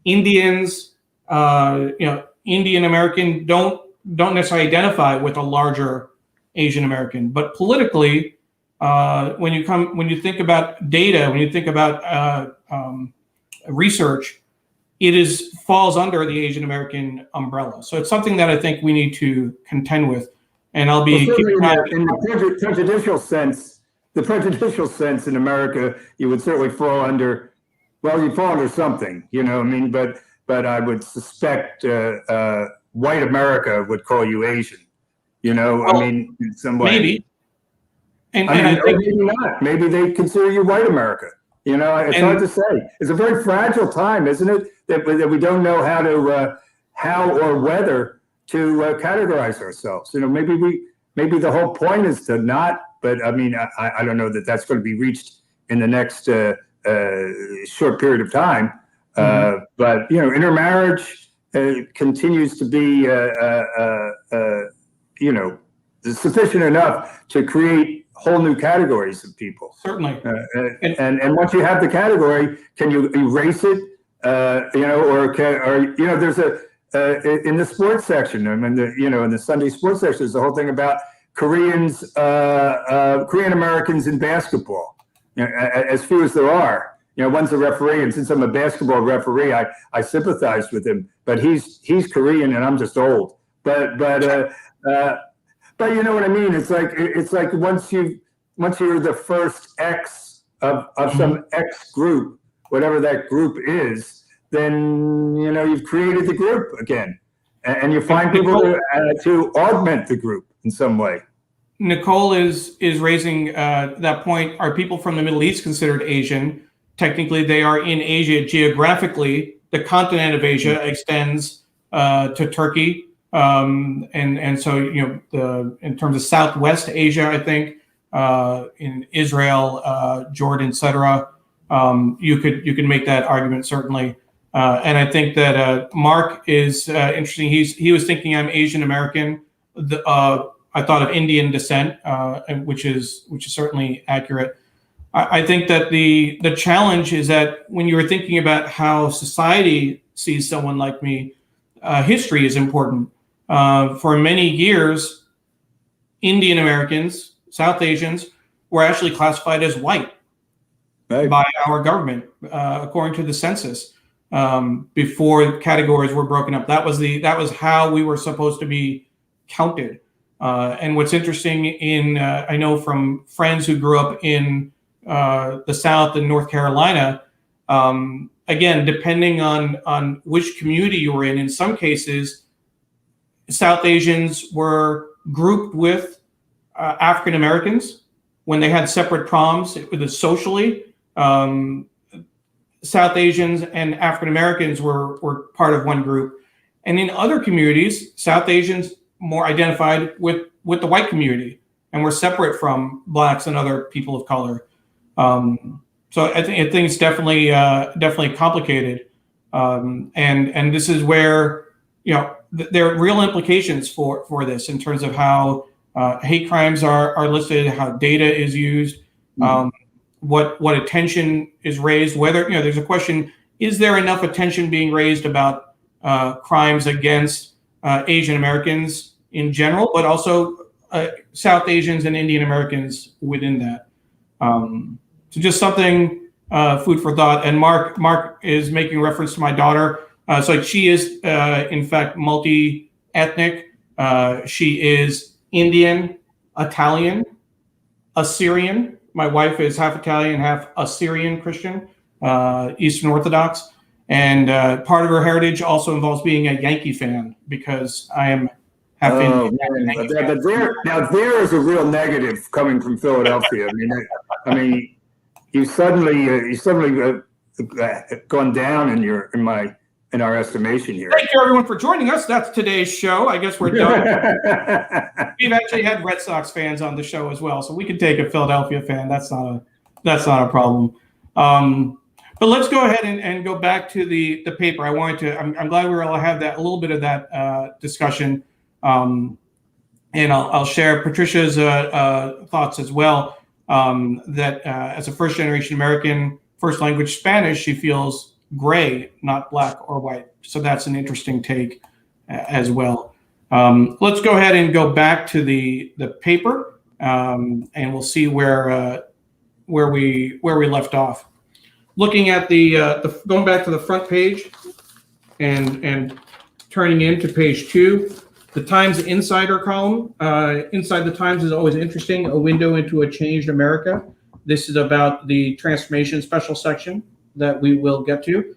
Indians, Indian American don't necessarily identify with a larger Asian American, but politically, when you think about data, when you think about research, it falls under the Asian American umbrella. So it's something that I think we need to contend with. And I'll be in the prejudicial sense. The prejudicial sense in America, you would certainly fall under. Well, you fall under something, But I would suspect white America would call you Asian. In some way. Maybe. And maybe not. Maybe they consider you white America. It's hard to say. It's a very fragile time, isn't it? That we don't know how or whether to categorize ourselves. Maybe the whole point is to not. But I don't know that that's going to be reached in the next short period of time. But intermarriage continues to be sufficient enough to create whole new categories of people. Certainly. And once you have the category, can you erase it? There's in the sports section. In the Sunday sports section, there's the whole thing about Korean Americans in basketball. As few as there are. One's a referee, and since I'm a basketball referee, I sympathize with him. But he's Korean, and I'm just old. But you know what I mean. It's like once you're the first X of some X group, whatever that group is, then you've created the group again, and you find people to augment the group in some way. Nicole is raising that point. Are people from the Middle East considered Asian? Technically, they are in Asia geographically. The continent of Asia extends to Turkey. And so, in terms of Southwest Asia, I think in Israel, Jordan, etc., you could make that argument certainly. And I think that Mark is interesting. He was thinking I'm Asian American. I thought of Indian descent, which is certainly accurate. I think that the challenge is that when you were thinking about how society sees someone like me, history is important. For many years, Indian Americans, South Asians, were actually classified as white by our government, according to the census, before categories were broken up. That was how we were supposed to be counted. And what's interesting I know from friends who grew up in the South and North Carolina, again, depending on which community you were in some cases, South Asians were grouped with African Americans when they had separate proms. It was socially, South Asians and African Americans were part of one group. And in other communities, South Asians more identified with the white community and were separate from blacks and other people of color. So I think it's definitely complicated. And this is where, there are real implications for this in terms of how hate crimes are listed, how data is used, what attention is raised, whether, there's a question, is there enough attention being raised about crimes against Asian Americans in general, but also South Asians and Indian Americans within that. So just something, food for thought. And Mark is making reference to my daughter. So she is, in fact, multi-ethnic. She is Indian, Italian, Assyrian. My wife is half Italian, half Assyrian Christian, Eastern Orthodox. And part of her heritage also involves being a Yankee fan, because I am half Indian. Now there is a real negative coming from Philadelphia. I mean, you suddenly gone down in our estimation here. Thank you, everyone, for joining us. That's today's show. I guess we're done. We've actually had Red Sox fans on the show as well, so we could take a Philadelphia fan. That's not a problem. But But let's go ahead and go back to the paper. I'm glad we were able to have that, a little bit of that discussion. And I'll share Patricia's thoughts as well, that as a first generation American, first language Spanish, she feels gray, not black or white. So that's an interesting take as well. Let's go ahead and go back to the paper, and we'll see where we left off. Looking at going back to the front page and turning into page 2, the Times Insider column. Inside the Times is always interesting, a window into a changed America. This is about the transformation special section that we will get to.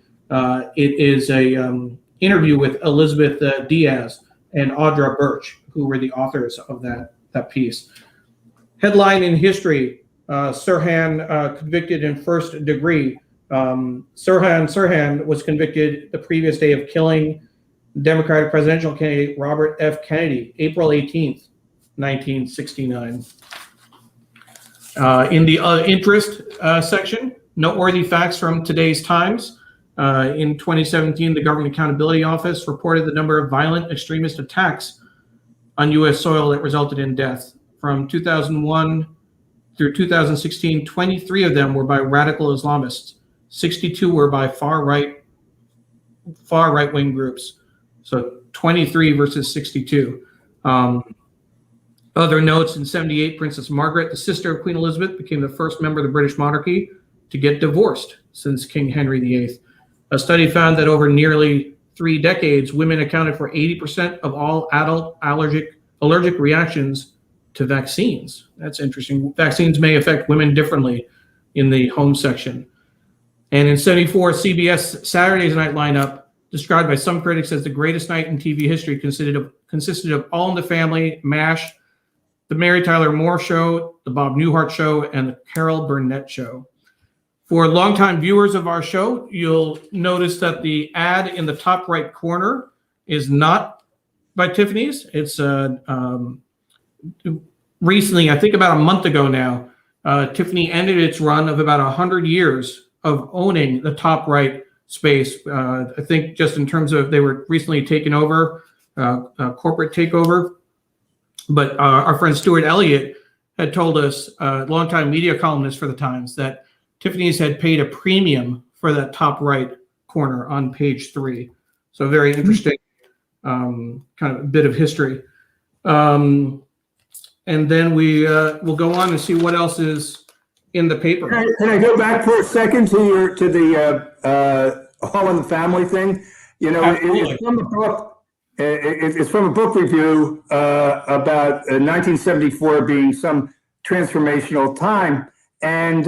It is a interview with Elizabeth Diaz and Audra Birch, who were the authors of that piece. Headline in history, Sirhan convicted in first degree. Sirhan was convicted the previous day of killing Democratic presidential candidate Robert F. Kennedy, April 18th, 1969. In the interest section, noteworthy facts from today's Times. In 2017, the Government Accountability Office reported the number of violent extremist attacks on U.S. soil that resulted in death. From 2001 through 2016, 23 of them were by radical Islamists. 62 were by far right-wing groups. So 23 versus 62. Other notes, in 78, Princess Margaret, the sister of Queen Elizabeth, became the first member of the British monarchy to get divorced since King Henry VIII. A study found that over nearly 3 decades, women accounted for 80% of all adult allergic reactions to vaccines. That's interesting. Vaccines may affect women differently in the home section. And in 74, CBS Saturday's Night lineup, described by some critics as the greatest night in TV history, consisted of All in the Family, MASH, The Mary Tyler Moore Show, The Bob Newhart Show, and The Carol Burnett Show. For longtime viewers of our show, you'll notice that the ad in the top right corner is not by Tiffany's. It's recently, I think about a month ago now, Tiffany ended its run of about 100 years of owning the top right space. I think just in terms of, they were recently taken over, a corporate takeover. But our friend Stuart Elliott had told us, longtime media columnist for the Times, that Tiffany's had paid a premium for that top right corner on page 3. So very interesting, kind of a bit of history. And then we'll go on and see what else is in the paper. Can I go back for a second to the All in the Family thing? You know, it's from the book. It's from a book review about 1974 being some transformational time, and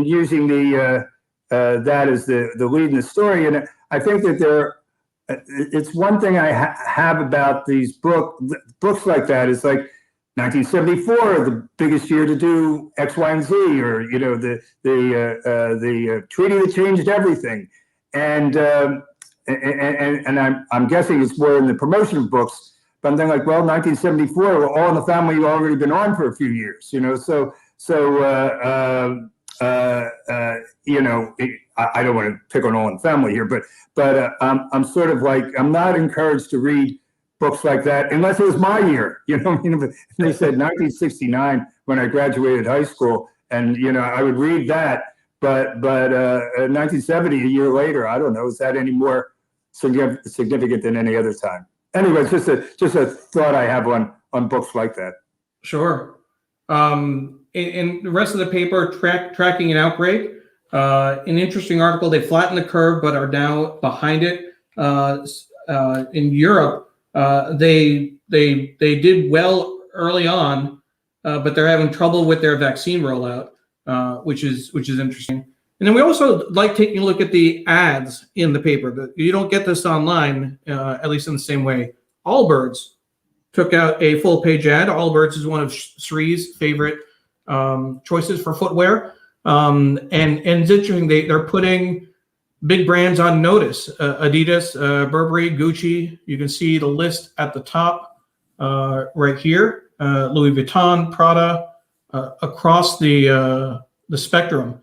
using that as the lead in the story. And I think that it's one thing I have about these books like that is like 1974, the biggest year to do X, Y, and Z, or you know the treaty that changed everything, and I'm guessing it's more in the promotion of books. But I'm thinking like, well, 1974, All in the Family had already been on for a few years, you know. You know, I don't want to pick on All in the Family here, but I'm sort of like, I'm not encouraged to read books like that unless it was my year, you know. I mean, they said 1969 when I graduated high school, and you know, I would read that. But 1970, a year later, I don't know, is that any more significant than any other time? Anyway, it's just a thought I have on books like that. Sure. In the rest of the paper, tracking an outbreak, an interesting article. They flatten the curve, but are now behind it. In Europe, they did well early on, but they're having trouble with their vaccine rollout, which is interesting. And then we also like taking a look at the ads in the paper. You don't get this online, at least in the same way. Allbirds took out a full page ad. Allbirds is one of Sri's favorite choices for footwear. And it's interesting, they're putting big brands on notice. Adidas, Burberry, Gucci. You can see the list at the top right here. Louis Vuitton, Prada, across the spectrum.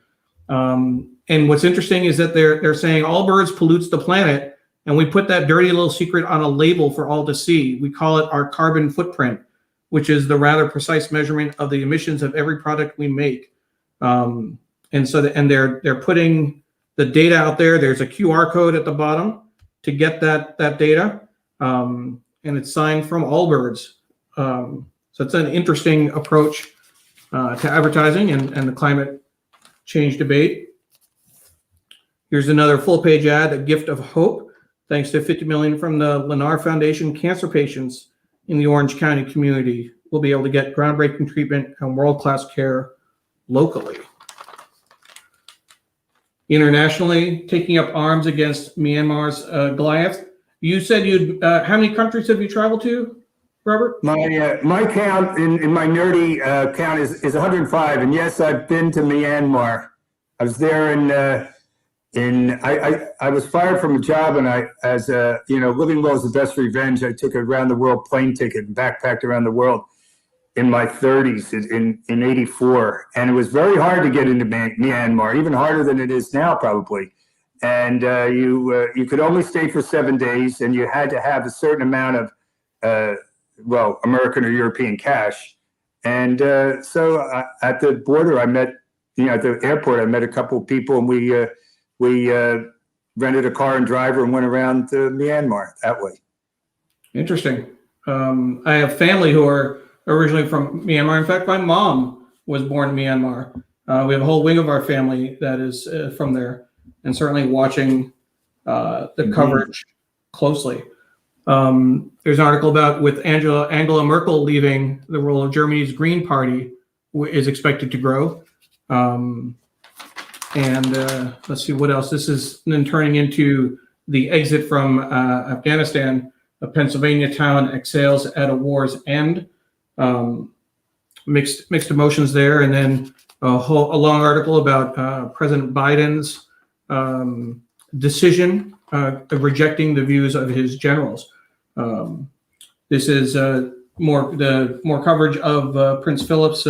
And what's interesting is that they're saying all birds pollutes the planet, and we put that dirty little secret on a label for all to see. We call it our carbon footprint, which is the rather precise measurement of the emissions of every product we make. And so they're putting the data out there. There's a QR code at the bottom to get that data, and it's signed from Allbirds. So it's an interesting approach to advertising and the climate change debate. Here's another full-page ad, a gift of hope. Thanks to $50 million from the Lennar Foundation, cancer patients in the Orange County community will be able to get groundbreaking treatment and world-class care locally. Internationally, taking up arms against Myanmar's Goliath. You said how many countries have you traveled to, Robert? My count in my nerdy count is 105, and yes, I've been to Myanmar. I was there I was fired from a job, and living well is the best revenge. I took a round the world plane ticket and backpacked around the world in my 30s in '84, and it was very hard to get into Myanmar, even harder than it is now probably. And you could only stay for 7 days, and you had to have a certain amount of American or European cash. And so at the border, I met at the airport, I met a couple of people, and we rented a car and driver and went around to Myanmar that way. Interesting. I have family who are originally from Myanmar. In fact, my mom was born in Myanmar. We have a whole wing of our family that is from there, and certainly watching the coverage closely. There's an article about with Angela Merkel leaving, the role of Germany's Green Party is expected to grow. Let's see what else. This is then turning into the exit from Afghanistan. A Pennsylvania town exhales at a war's end. Mixed emotions there, and then a long article about President Biden's decision of rejecting the views of his generals. This is more coverage of Prince Philip's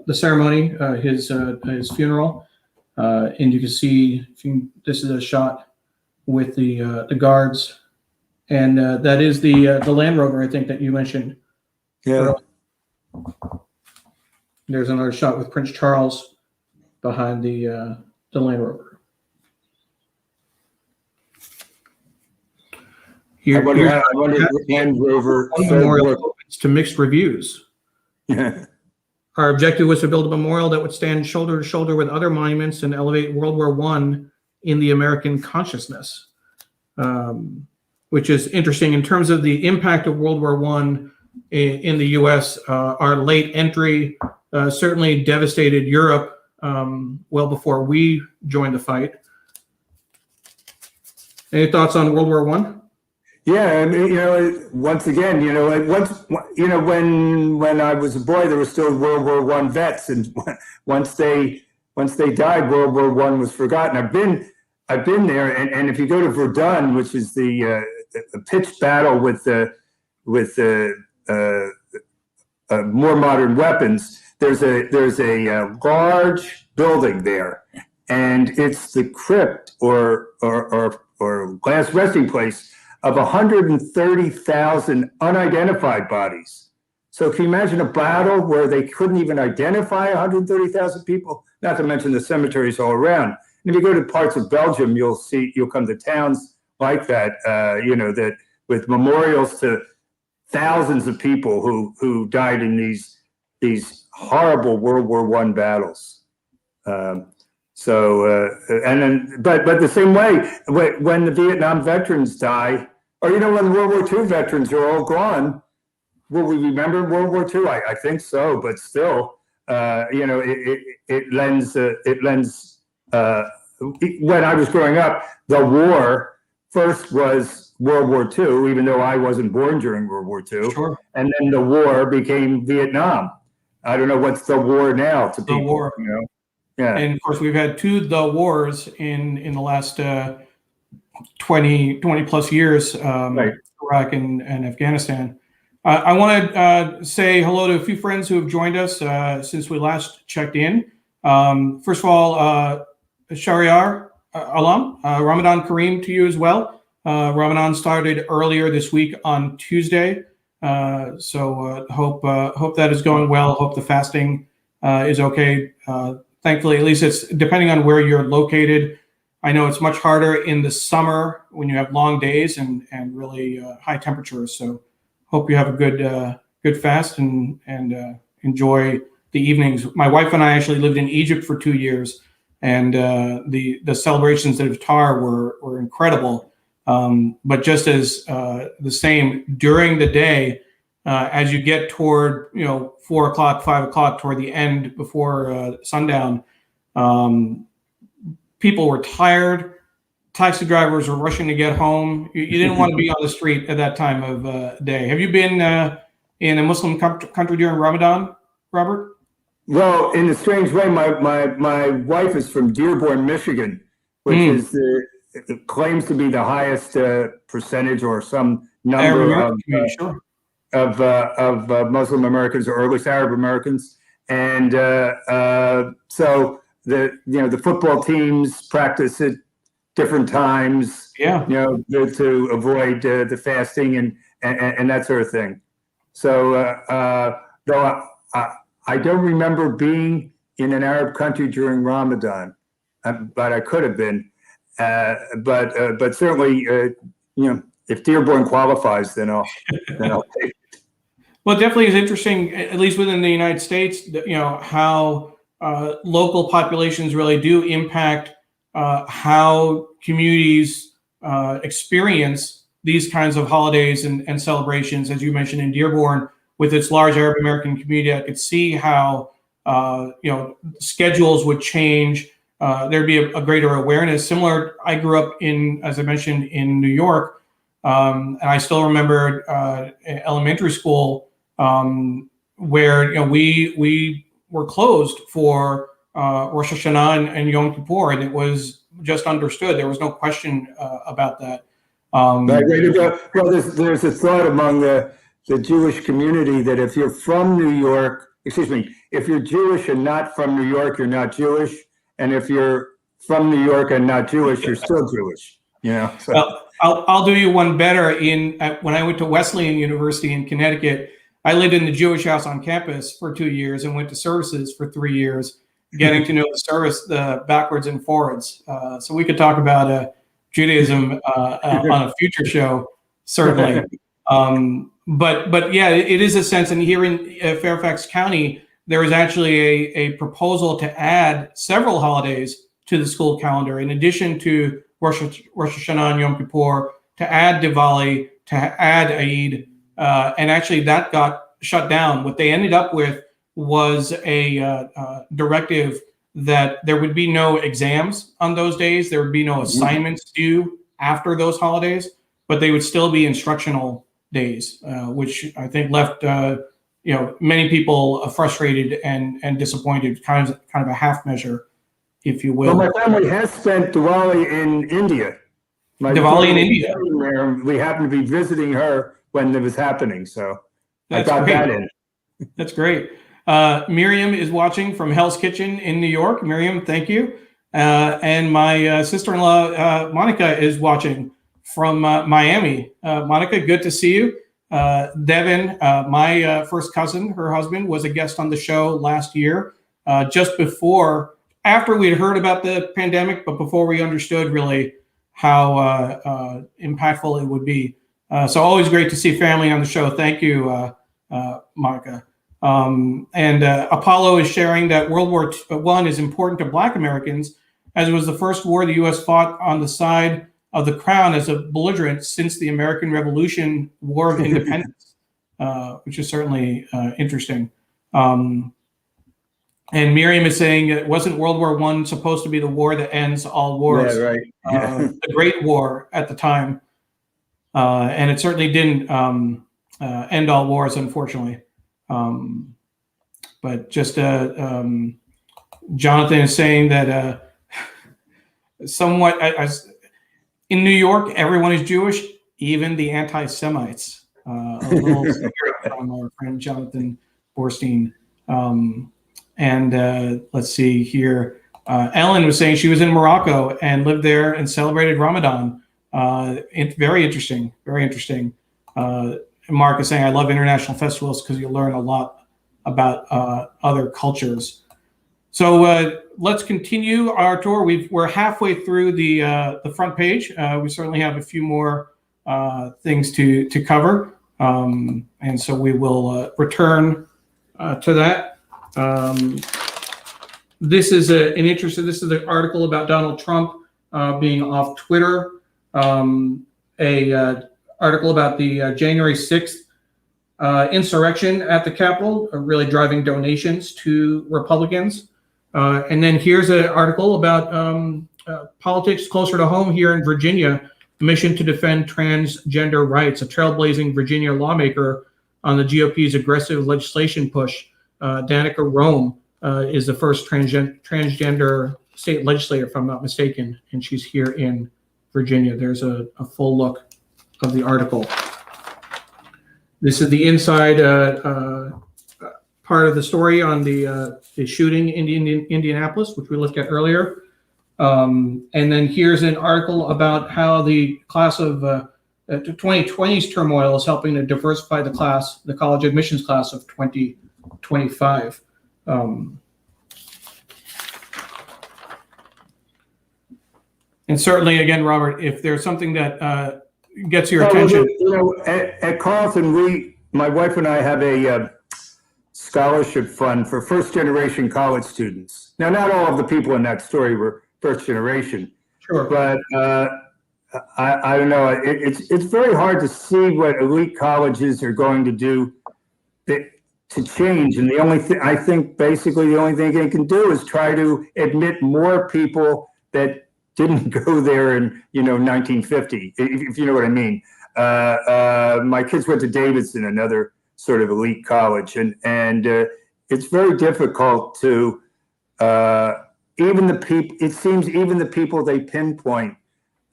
the ceremony, his funeral, and you can see this is a shot with the guards, and that is the Land Rover, I think, that you mentioned. Yeah. There's another shot with Prince Charles behind the Land Rover. I wonder the Land Rover memorial opens to mixed reviews. Yeah. Our objective was to build a memorial that would stand shoulder to shoulder with other monuments and elevate World War I in the American consciousness, which is interesting in terms of the impact of World War I in the U.S. Our late entry certainly devastated Europe well before we joined the fight. Any thoughts on World War I? Yeah, and once again, when I was a boy, there were still World War I vets, and once they died, World War I was forgotten. I've been there, and if you go to Verdun, which is the pitched battle with more modern weapons, there's a large building there, and it's the crypt or last resting place of 130,000 unidentified bodies. So can you imagine a battle where they couldn't even identify 130,000 people? Not to mention the cemeteries all around. And if you go to parts of Belgium, you'll come to towns like that, that with memorials to thousands of people who died in these horrible World War I battles. But the same way, when the Vietnam veterans die, or when the World War II veterans are all gone, will we remember World War II? I think so, but still, it lends. When I was growing up, the war first was World War II, even though I wasn't born during World War II. Sure. And then the war became Vietnam. I don't know what's the war now to people. The war. Yeah. And of course, we've had the wars in the last 20 plus years, right. Iraq and Afghanistan. I want to say hello to a few friends who have joined us since we last checked in. First of all, Shahryar Alam, Ramadan Kareem to you as well. Ramadan started earlier this week on Tuesday, so hope that is going well. Hope the fasting is okay. Thankfully, at least it's depending on where you're located. I know it's much harder in the summer when you have long days and really high temperatures. So hope you have a good fast and enjoy the evenings. My wife and I actually lived in Egypt for 2 years, and the celebrations at Iftar were incredible. But just as the same during the day, as you get toward 4 o'clock, 5 o'clock, toward the end before sundown, people were tired. Taxi drivers were rushing to get home. You didn't want to be on the street at that time of day. Have you been in a Muslim country during Ramadan, Robert? Well, in a strange way, my wife is from Dearborn, Michigan, which is claims to be the highest percentage or some number of Muslim Americans, or at least Arab Americans, and so the football teams practice at different times, to avoid the fasting and that sort of thing. So though I don't remember being in an Arab country during Ramadan, but I could have been. But certainly, if Dearborn qualifies, then I'll take it. Well, it definitely is interesting, at least within the United States, how local populations really do impact how communities experience these kinds of holidays and celebrations. As you mentioned in Dearborn, with its large Arab American community, I could see how schedules would change. There'd be a greater awareness. Similar, I grew up as I mentioned, in New York, and I still remember elementary school where we were closed for Rosh Hashanah and Yom Kippur, and it was just understood. There was no question about that. Well, there's a thought among the Jewish community that if you're from New York, if you're Jewish and not from New York, you're not Jewish. And if you're from New York and not Jewish, you're still Jewish. So. Well, I'll do you one better. When I went to Wesleyan University in Connecticut, I lived in the Jewish house on campus for 2 years and went to services for 3 years, getting to know the service backwards and forwards. So we could talk about Judaism on a future show, certainly. But yeah, it is a sense. And here in Fairfax County, there is actually a proposal to add several holidays to the school calendar, in addition to Rosh Hashanah and Yom Kippur, to add Diwali, to add Eid, and actually that got shut down. What they ended up with was a directive that there would be no exams on those days. There would be no assignments due after those holidays, but they would still be instructional days, which I think left many people frustrated and disappointed, kind of a half measure, if you will. Well, my family has spent Diwali in India. Diwali in India. We happened to be visiting her when it was happening, so I got that in. That's great. Miriam is watching from Hell's Kitchen in New York. Miriam, thank you. And my sister-in-law, Monica, is watching from Miami. Monica, good to see you. Devin, my first cousin, her husband, was a guest on the show last year, after we had heard about the pandemic, but before we understood really how impactful it would be. So always great to see family on the show. Thank you, Monica. And Apollo is sharing that World War I is important to Black Americans, as it was the first war the U.S. fought on the side of the Crown as a belligerent since the American Revolution, War of Independence, which is certainly interesting. And Miriam is saying, wasn't World War I supposed to be the war that ends all wars? Yeah, right. The Great War at the time. And it certainly didn't end all wars, unfortunately. But just Jonathan is saying that somewhat in New York, everyone is Jewish, even the anti-Semites. A little from our friend Jonathan Borstein. let's see here. Ellen was saying she was in Morocco and lived there and celebrated Ramadan. Very interesting, very interesting. Mark is saying, I love international festivals because you learn a lot about other cultures. So let's continue our tour. We're halfway through the front page. We certainly have a few more things to cover. And so we will return to that. This is this is an article about Donald Trump being off Twitter. Article about the January 6th insurrection at the Capitol, really driving donations to Republicans. And then here's an article about politics closer to home here in Virginia, the mission to defend transgender rights. A trailblazing Virginia lawmaker on the GOP's aggressive legislation push. Danica Rome is the first transgender state legislator, if I'm not mistaken, and she's here in Virginia. There's a full look of the article. This is the inside part of the story on the shooting in Indianapolis, which we looked at earlier. And then here's an article about how the class of 2020's turmoil is helping to diversify the college admissions class of 2025. And certainly, again, Robert, if there's something that gets your attention. At Carleton, my wife and I have a scholarship fund for first-generation college students. Now, not all of the people in that story were first generation. Sure. But I don't know. It's very hard to see what elite colleges are going to do to change. And the only thing I think, basically, the only thing they can do is try to admit more people that didn't go there in 1950, if you know what I mean. My kids went to Davidson, another sort of elite college, and it's very difficult to even the people. It seems even the people they pinpoint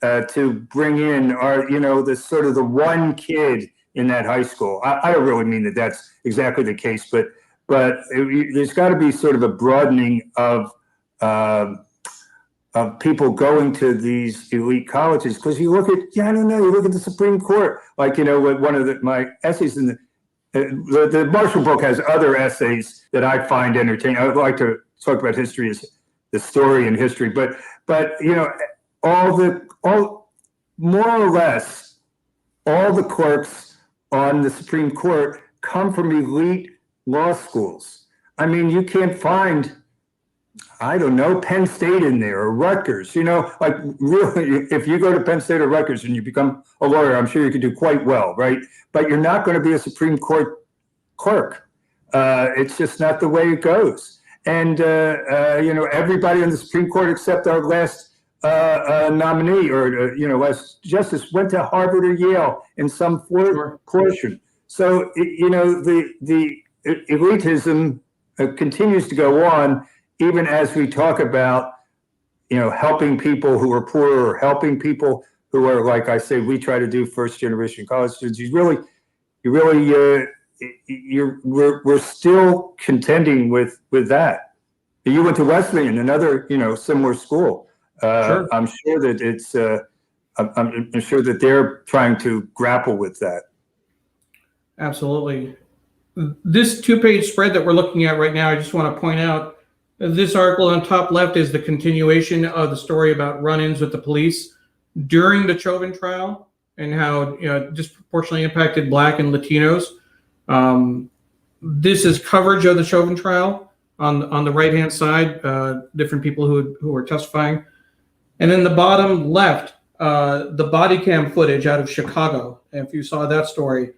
to bring in are the sort of the one kid in that high school. I don't really mean that that's exactly the case, but there's got to be sort of a broadening of people going to these elite colleges, because you look at you look at the Supreme Court, like one of my essays in the Marshall book has other essays that I find entertaining. I would like to talk about history as the story in history, but all more or less all the clerks on the Supreme Court come from elite law schools. I mean, you can't find, I don't know, Penn State in there or Rutgers, like really, if you go to Penn State or Rutgers and you become a lawyer, I'm sure you could do quite well, right? But you're not going to be a Supreme Court clerk. It's just not the way it goes. And, everybody on the Supreme Court except our last nominee or, last justice went to Harvard or Yale in some portion. So, the elitism continues to go on, even as we talk about, helping people who are poor or helping people who are, like I say, we try to do first generation college students. We're still contending with that. You went to Wesleyan, another, similar school. Sure. I'm sure that it's, I'm sure that they're trying to grapple with that. Absolutely. This two-page spread that we're looking at right now, I just want to point out, this article on top left is the continuation of the story about run-ins with the police during the Chauvin trial and how disproportionately impacted Black and Latinos. This is coverage of the Chauvin trial on the right-hand side, different people who are testifying. And then the bottom left, the body cam footage out of Chicago. And if you saw that story,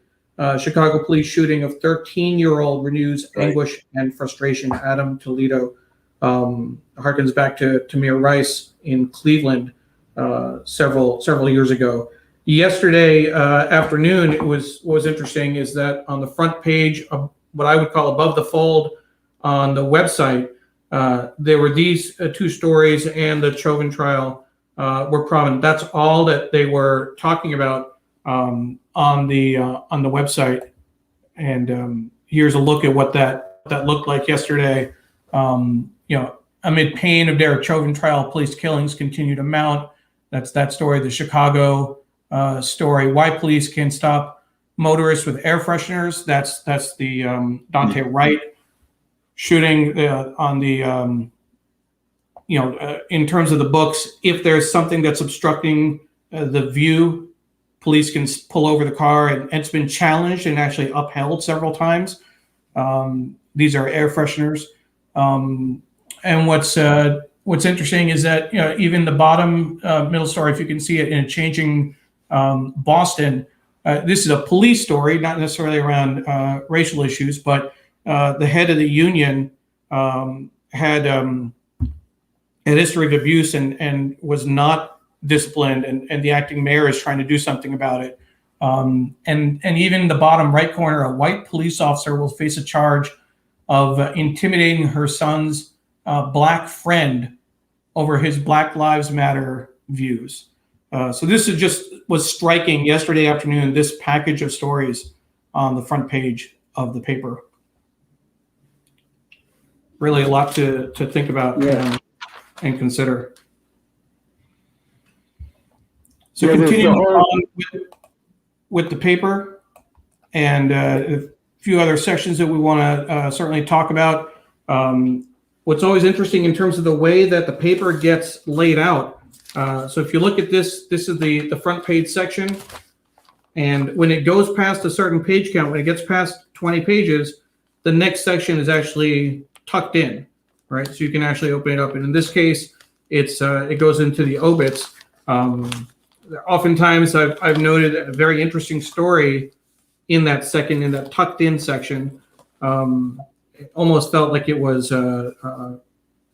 Chicago police shooting of 13-year-old renews anguish and frustration. Adam Toledo harkens back to Tamir Rice in Cleveland several years ago. Yesterday afternoon, what was interesting is that on the front page of what I would call above the fold on the website, there were these two stories, and the Chauvin trial were prominent. That's all that they were talking about on the website. And here's a look at what that looked like yesterday Amid pain of Derek Chauvin trial, police killings continue to mount. That's that story. The Chicago story. Why police can stop motorists with air fresheners. That's the Dante Wright shooting on the in terms of the books. If there's something that's obstructing the view, police can pull over the car, and it's been challenged and actually upheld several times. These are air fresheners. And what's interesting is that even the bottom middle story, if you can see it in a changing Boston, this is a police story, not necessarily around racial issues, but the head of the union had a history of abuse and was not disciplined, and the acting mayor is trying to do something about it. And even in the bottom right corner, a white police officer will face a charge of intimidating her son's black friend over his Black Lives Matter views. So this was striking yesterday afternoon, this package of stories on the front page of the paper. Really a lot to think about and consider. So continuing on with the paper and a few other sections that we want to certainly talk about. What's always interesting in terms of the way that the paper gets laid out. So if you look at this is the front page section. And when it goes past a certain page count, when it gets past 20 pages, the next section is actually tucked in, right? So you can actually open it up. And in this case, it goes into the obits. Oftentimes I've noted a very interesting story in that tucked in section. It almost felt like it was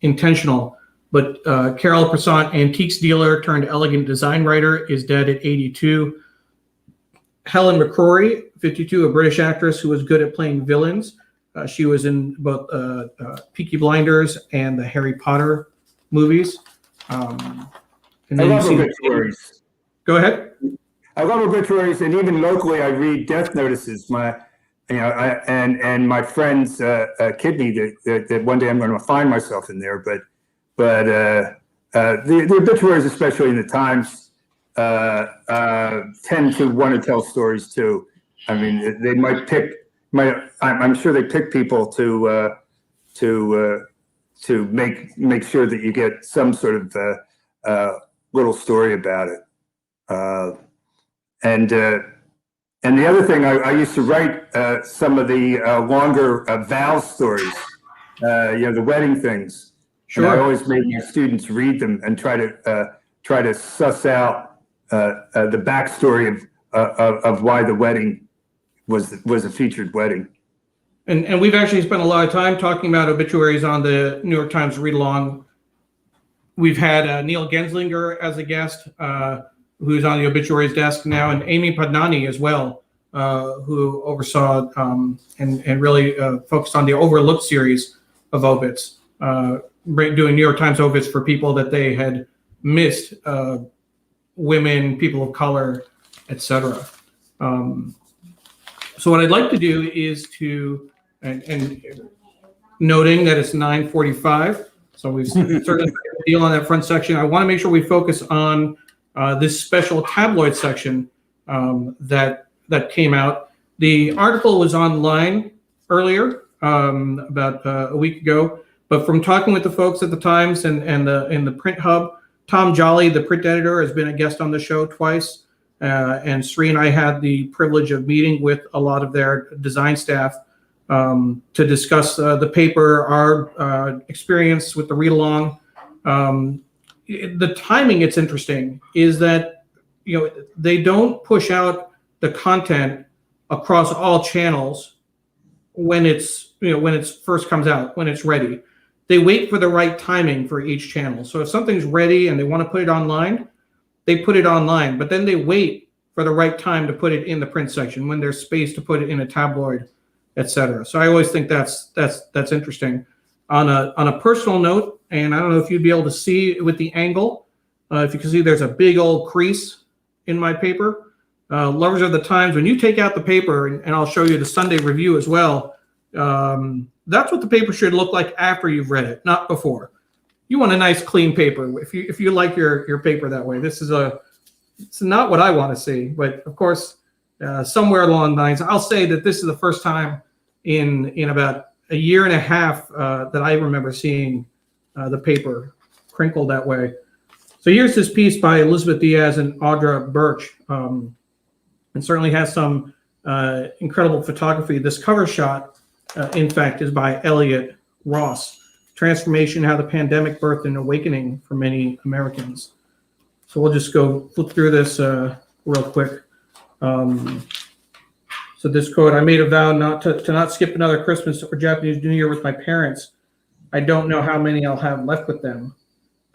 intentional, but Carol Prasant, antiques dealer turned elegant design writer, is dead at 82. Helen McCrory, 52, a British actress who was good at playing villains. She was in both Peaky Blinders and the Harry Potter movies. I love obituaries. Go ahead. I love obituaries, and even locally, I read death notices. And my friends kid me that one day I'm going to find myself in there. But the obituaries, especially in the Times, tend to want to tell stories too. I mean, they I'm sure they pick people to make sure that you get some sort of little story about it. And the other thing, I used to write some of the longer vow stories, the wedding things. Sure. And I always made my students read them and try to suss out the backstory of why the wedding was a featured wedding. And we've actually spent a lot of time talking about obituaries on the New York Times Read Along. We've had Neil Genslinger as a guest, who's on the obituaries desk now, and Amy Padnani as well, who oversaw and really focused on the Overlooked series of obits, doing New York Times obits for people that they had missed, women, people of color, etc. So what I'd like to do is and noting that it's 9:45, so we've certainly deal on that front section. I want to make sure we focus on this special tabloid section that came out. The article was online earlier, about a week ago, but from talking with the folks at the Times and in the print hub, Tom Jolly, the print editor, has been a guest on the show twice, and Sri and I had the privilege of meeting with a lot of their design staff to discuss the paper, our experience with the read along. The timing, it's interesting, is that they don't push out the content across all channels when it's first comes out, when it's ready. They wait for the right timing for each channel. So if something's ready and they want to put it online, they put it online, but then they wait for the right time to put it in the print section when there's space to put it in a tabloid, etc. So I always think that's interesting. On a personal note, and I don't know if you'd be able to see with the angle, if you can see there's a big old crease in my paper. Lovers of the Times, when you take out the paper, and I'll show you the Sunday review as well, that's what the paper should look like after you've read it, not before. You want a nice clean paper. If you like your paper that way, it's not what I want to see. But of course, somewhere along the lines, I'll say that this is the first time in about a year and a half that I remember seeing the paper crinkled that way. So here's this piece by Elizabeth Diaz and Audra Birch. It certainly has some incredible photography. This cover shot, in fact, is by Elliot Ross. Transformation, how the pandemic birthed an awakening for many Americans. So we'll just go flip through this real quick. So this quote, I made a vow not to skip another Christmas or Japanese New Year with my parents. I don't know how many I'll have left with them.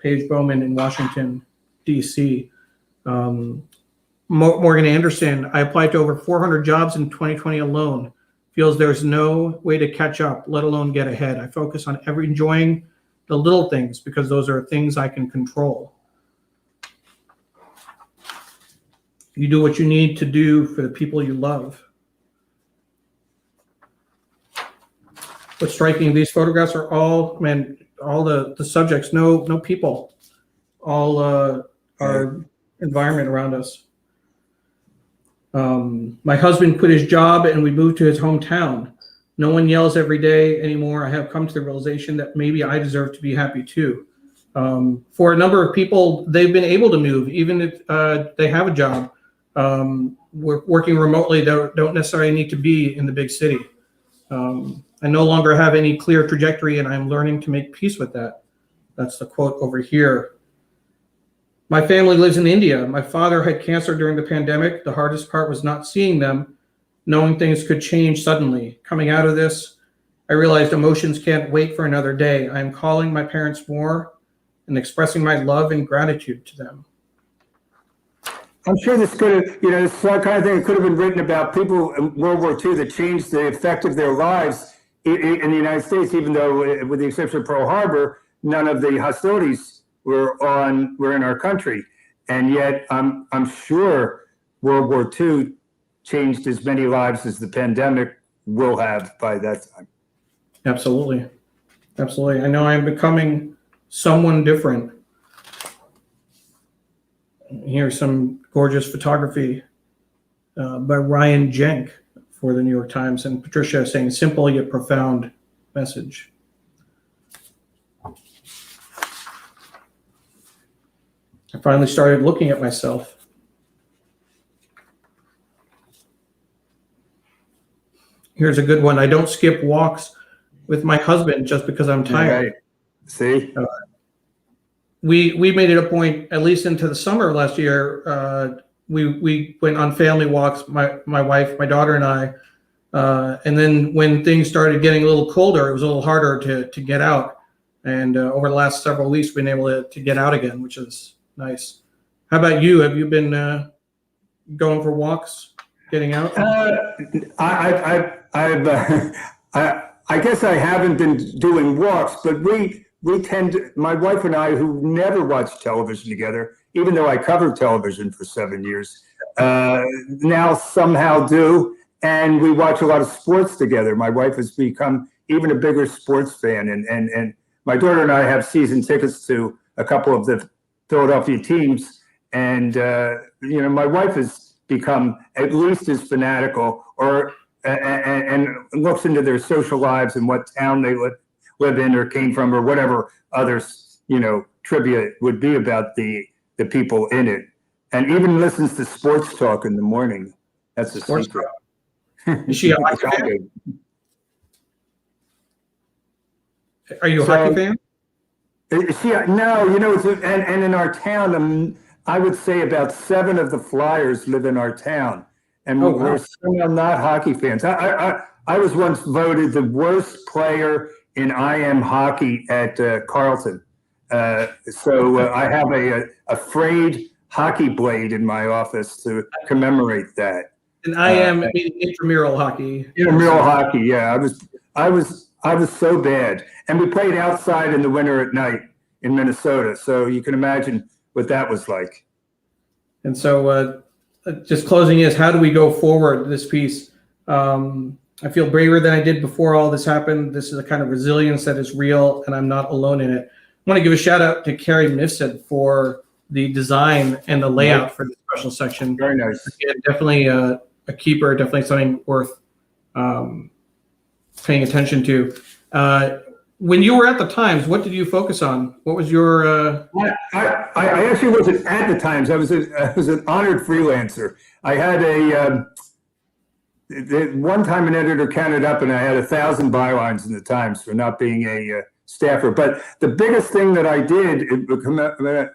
Paige Bowman in Washington, D.C. Morgan Anderson, I applied to over 400 jobs in 2020 alone. Feels there's no way to catch up, let alone get ahead. I focus on enjoying the little things because those are things I can control. You do what you need to do for the people you love. What's striking, these photographs are all the subjects, no people, all our environment around us. My husband quit his job and we moved to his hometown. No one yells every day anymore. I have come to the realization that maybe I deserve to be happy too. For a number of people, they've been able to move, even if they have a job. Working remotely, they don't necessarily need to be in the big city. I no longer have any clear trajectory and I'm learning to make peace with that. That's the quote over here. My family lives in India. My father had cancer during the pandemic. The hardest part was not seeing them, knowing things could change suddenly. Coming out of this, I realized emotions can't wait for another day. I am calling my parents more and expressing my love and gratitude to them. I'm sure this could have, this kind of thing could have been written about people in World War II that changed the effect of their lives in the United States, even though, with the exception of Pearl Harbor, none of the hostilities were in our country. And yet, I'm sure World War II changed as many lives as the pandemic will have by that time. Absolutely. Absolutely. I know I'm becoming someone different. Here's some gorgeous photography by Ryan Jenk for the New York Times, and Patricia saying simple yet profound message. I finally started looking at myself. Here's a good one. I don't skip walks with my husband just because I'm tired. Right. See? We made it a point, at least into the summer of last year, we went on family walks, my wife, my daughter, and I. And then when things started getting a little colder, it was a little harder to get out. And over the last several weeks, we've been able to get out again, which is nice. How about you? Have you been going for walks, getting out? I guess I haven't been doing walks, but we tend to, my wife and I, who never watched television together, even though I covered television for 7 years, now somehow do. And we watch a lot of sports together. My wife has become even a bigger sports fan. And my daughter and I have season tickets to a couple of the Philadelphia teams. And, my wife has become at least as fanatical and looks into their social lives and what town they live in or came from or whatever other, trivia would be about the people in it. And even listens to sports talk in the morning. That's a Sports secret. Is she a hockey fan? Are you a hockey fan? No, and in our town, I would say about 7 of the Flyers live in our town. And we're somehow not hockey fans. I was once voted the worst player in IM hockey at Carleton. So I have a frayed hockey blade in my office to commemorate that. And I am intramural hockey. Intramural hockey, yeah. I was so bad, and we played outside in the winter at night in Minnesota. So you can imagine what that was like. And so, just closing is, how do we go forward this piece? I feel braver than I did before all this happened. This is a kind of resilience that is real, and I'm not alone in it. I want to give a shout out to Carrie Mifsud for the design and the layout for the special section. Very nice. Again, definitely a keeper, definitely something worth paying attention to. When you were at the Times, what did you focus on? What was your? I actually wasn't at the Times. I was an honored freelancer. I had one time an editor counted up, and I had 1,000 bylines in the Times for not being a staffer. But the biggest thing that I did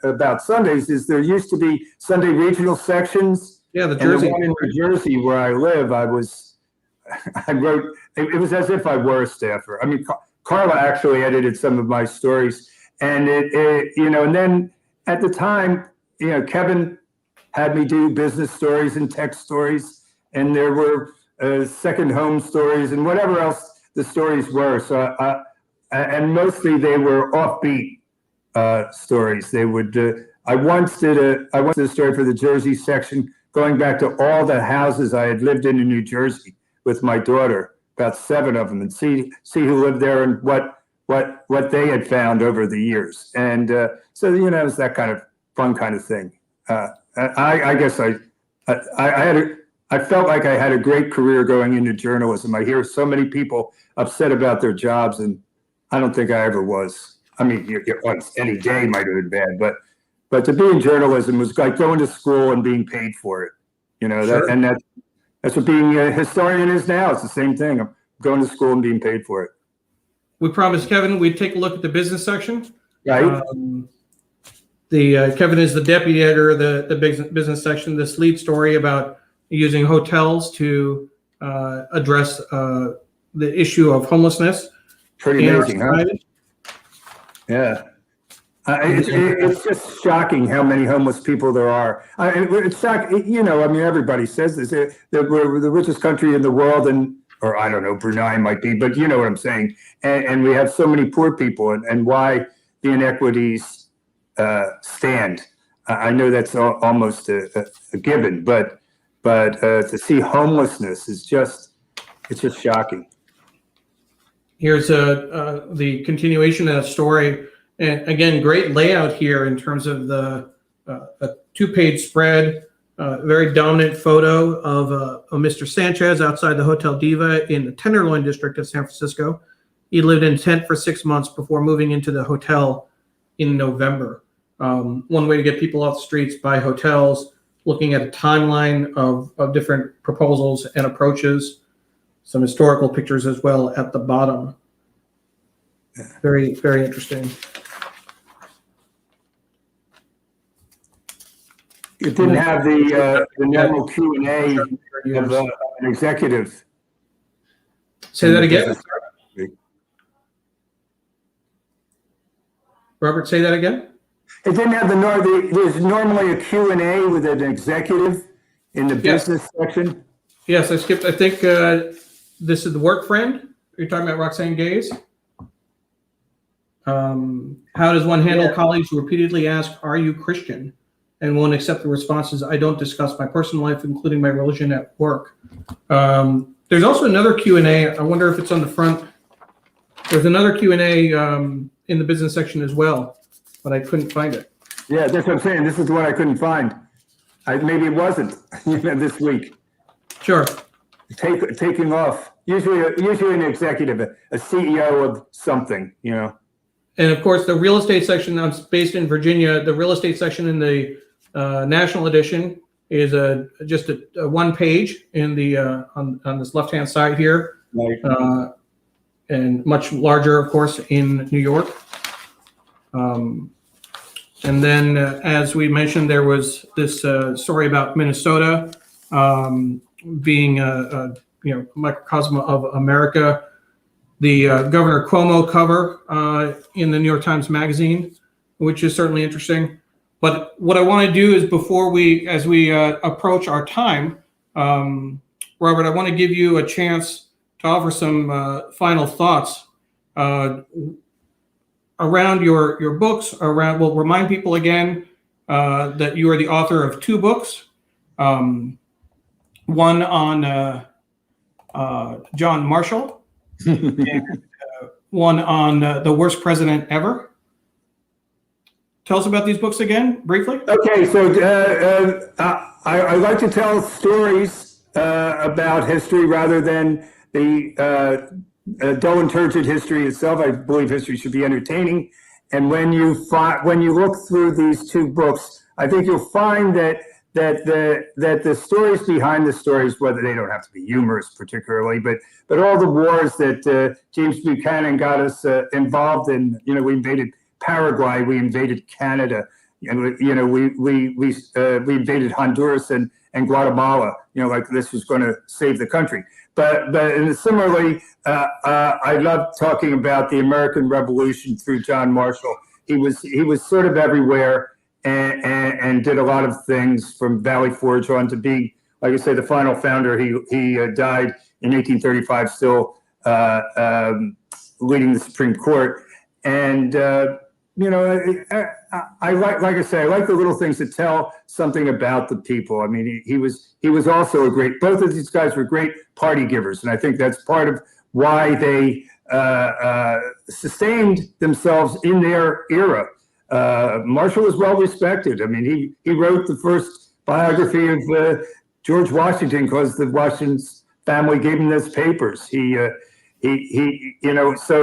about Sundays is there used to be Sunday regional sections. Yeah, the Jersey. And the one in New Jersey where I live, I wrote. It was as if I were a staffer. I mean, Carla actually edited some of my stories, and and then at the time, Kevin had me do business stories and tech stories, and there were second home stories and whatever else the stories were. So, and mostly they were offbeat stories. They would. I once did a story for the Jersey section, going back to all the houses I had lived in New Jersey with my daughter, about 7 of them, and see who lived there and what they had found over the years. And so it was that kind of fun kind of thing. I guess I felt like I had a great career going into journalism. I hear so many people upset about their jobs, and I don't think I ever was. I mean, any day might have been bad, but to be in journalism was like going to school and being paid for it. Sure. That's what being a historian is now. It's the same thing. I'm going to school and being paid for it. We promised Kevin we'd take a look at the business section. Right. Kevin is the deputy editor of the business section. This lead story about using hotels to address the issue of homelessness. Pretty amazing, huh? Yeah. It's just shocking how many homeless people there are. It's shocking, everybody says this. We're the richest country in the world, or I don't know, Brunei might be, but you know what I'm saying. And we have so many poor people, and why the inequities stand. I know that's almost a given, but to see homelessness is just shocking. Here's the continuation of that story. And again, great layout here in terms of the a 2-page spread, very dominant photo of Mr. Sanchez outside the Hotel Diva in the Tenderloin district of San Francisco. He lived in a tent for 6 months before moving into the hotel in November. One way to get people off the streets, by hotels, looking at a timeline of different proposals and approaches, some historical pictures as well at the bottom. Very, very interesting. It didn't have the normal Q&A of an executive. Say that again. Robert, say that again. It didn't have there's normally a Q&A with an executive in the business section. Yes, I skipped. I think this is the work friend. You're talking about Roxane Gaze. How does one handle colleagues who repeatedly ask, "Are you Christian?" and won't accept the responses, "I don't discuss my personal life, including my religion, at work." There's also another Q&A. I wonder if it's on the front. There's another Q&A in the business section as well, but I couldn't find it. Yeah, that's what I'm saying. This is the one I couldn't find. Maybe it wasn't this week. Sure. Taking off. Usually an executive, a CEO of something, And of course, the real estate section, I'm based in Virginia. The real estate section in the national edition is just a 1 page in the on this left-hand side here, right. And much larger, of course, in New York. And then, as we mentioned, there was this story about Minnesota being a microcosm of America. The Governor Cuomo cover in the New York Times Magazine, which is certainly interesting. But what I want to do is, as we approach our time, Robert, I want to give you a chance to offer some final thoughts around your books. We'll remind people again that you are the author of 2 books. One on John Marshall, and one on the worst president ever. Tell us about these books again, briefly. Okay, so I like to tell stories about history rather than the dull and turgid history itself. I believe history should be entertaining. And when you look through these two books, I think you'll find that the stories behind the stories, whether they don't have to be humorous particularly, but all the wars that James Buchanan got us involved in. We invaded Paraguay, we invaded Canada, we invaded Honduras and Guatemala. Like this was going to save the country. But similarly, I love talking about the American Revolution through John Marshall. He was sort of everywhere and did a lot of things from Valley Forge on to being, like I say, the final founder. He died in 1835, still leading the Supreme Court. And I like I say, I like the little things that tell something about the people. I mean, he was also both of these guys were great party givers, and I think that's part of why they sustained themselves in their era. Marshall was well respected. I mean, he wrote the first biography of George Washington because the Washington's family gave him those papers. So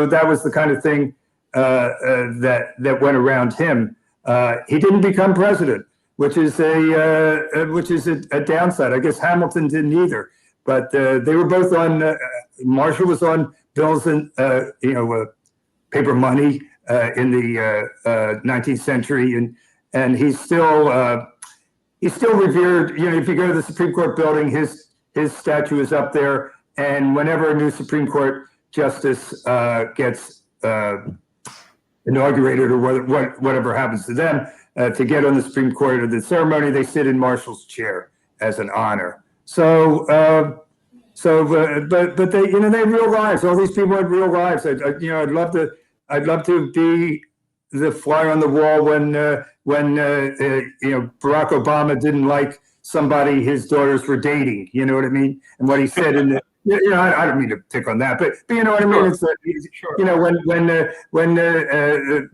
that was the kind of thing that went around him. He didn't become president, which is a downside. I guess Hamilton didn't either, but they were both on. Marshall was on bills and paper money in the 19th century, and he's still revered. If you go to the Supreme Court building, his statue is up there, and whenever a new Supreme Court justice gets inaugurated or whatever happens to them, to get on the Supreme Court or the ceremony, they sit in Marshall's chair as an honor. So they they have real lives. All these people had real lives. I'd love to be the fly on the wall when Barack Obama didn't like somebody his daughters were dating. You know what I mean? And what he said in the. I don't mean to pick on that, but you know what I mean. Sure. When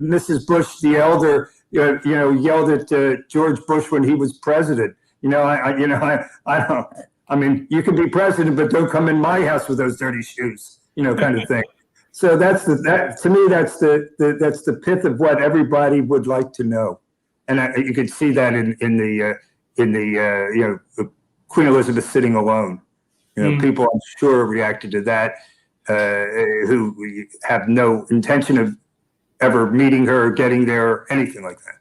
Mrs. Bush the elder, yelled at George Bush when he was president. I don't. I mean, you can be president, but don't come in my house with those dirty shoes. Kind of thing. So to me, that's the pith of what everybody would like to know, and you could see that in the Queen Elizabeth sitting alone. People I'm sure reacted to that who have no intention of ever meeting her, getting there, or anything like that.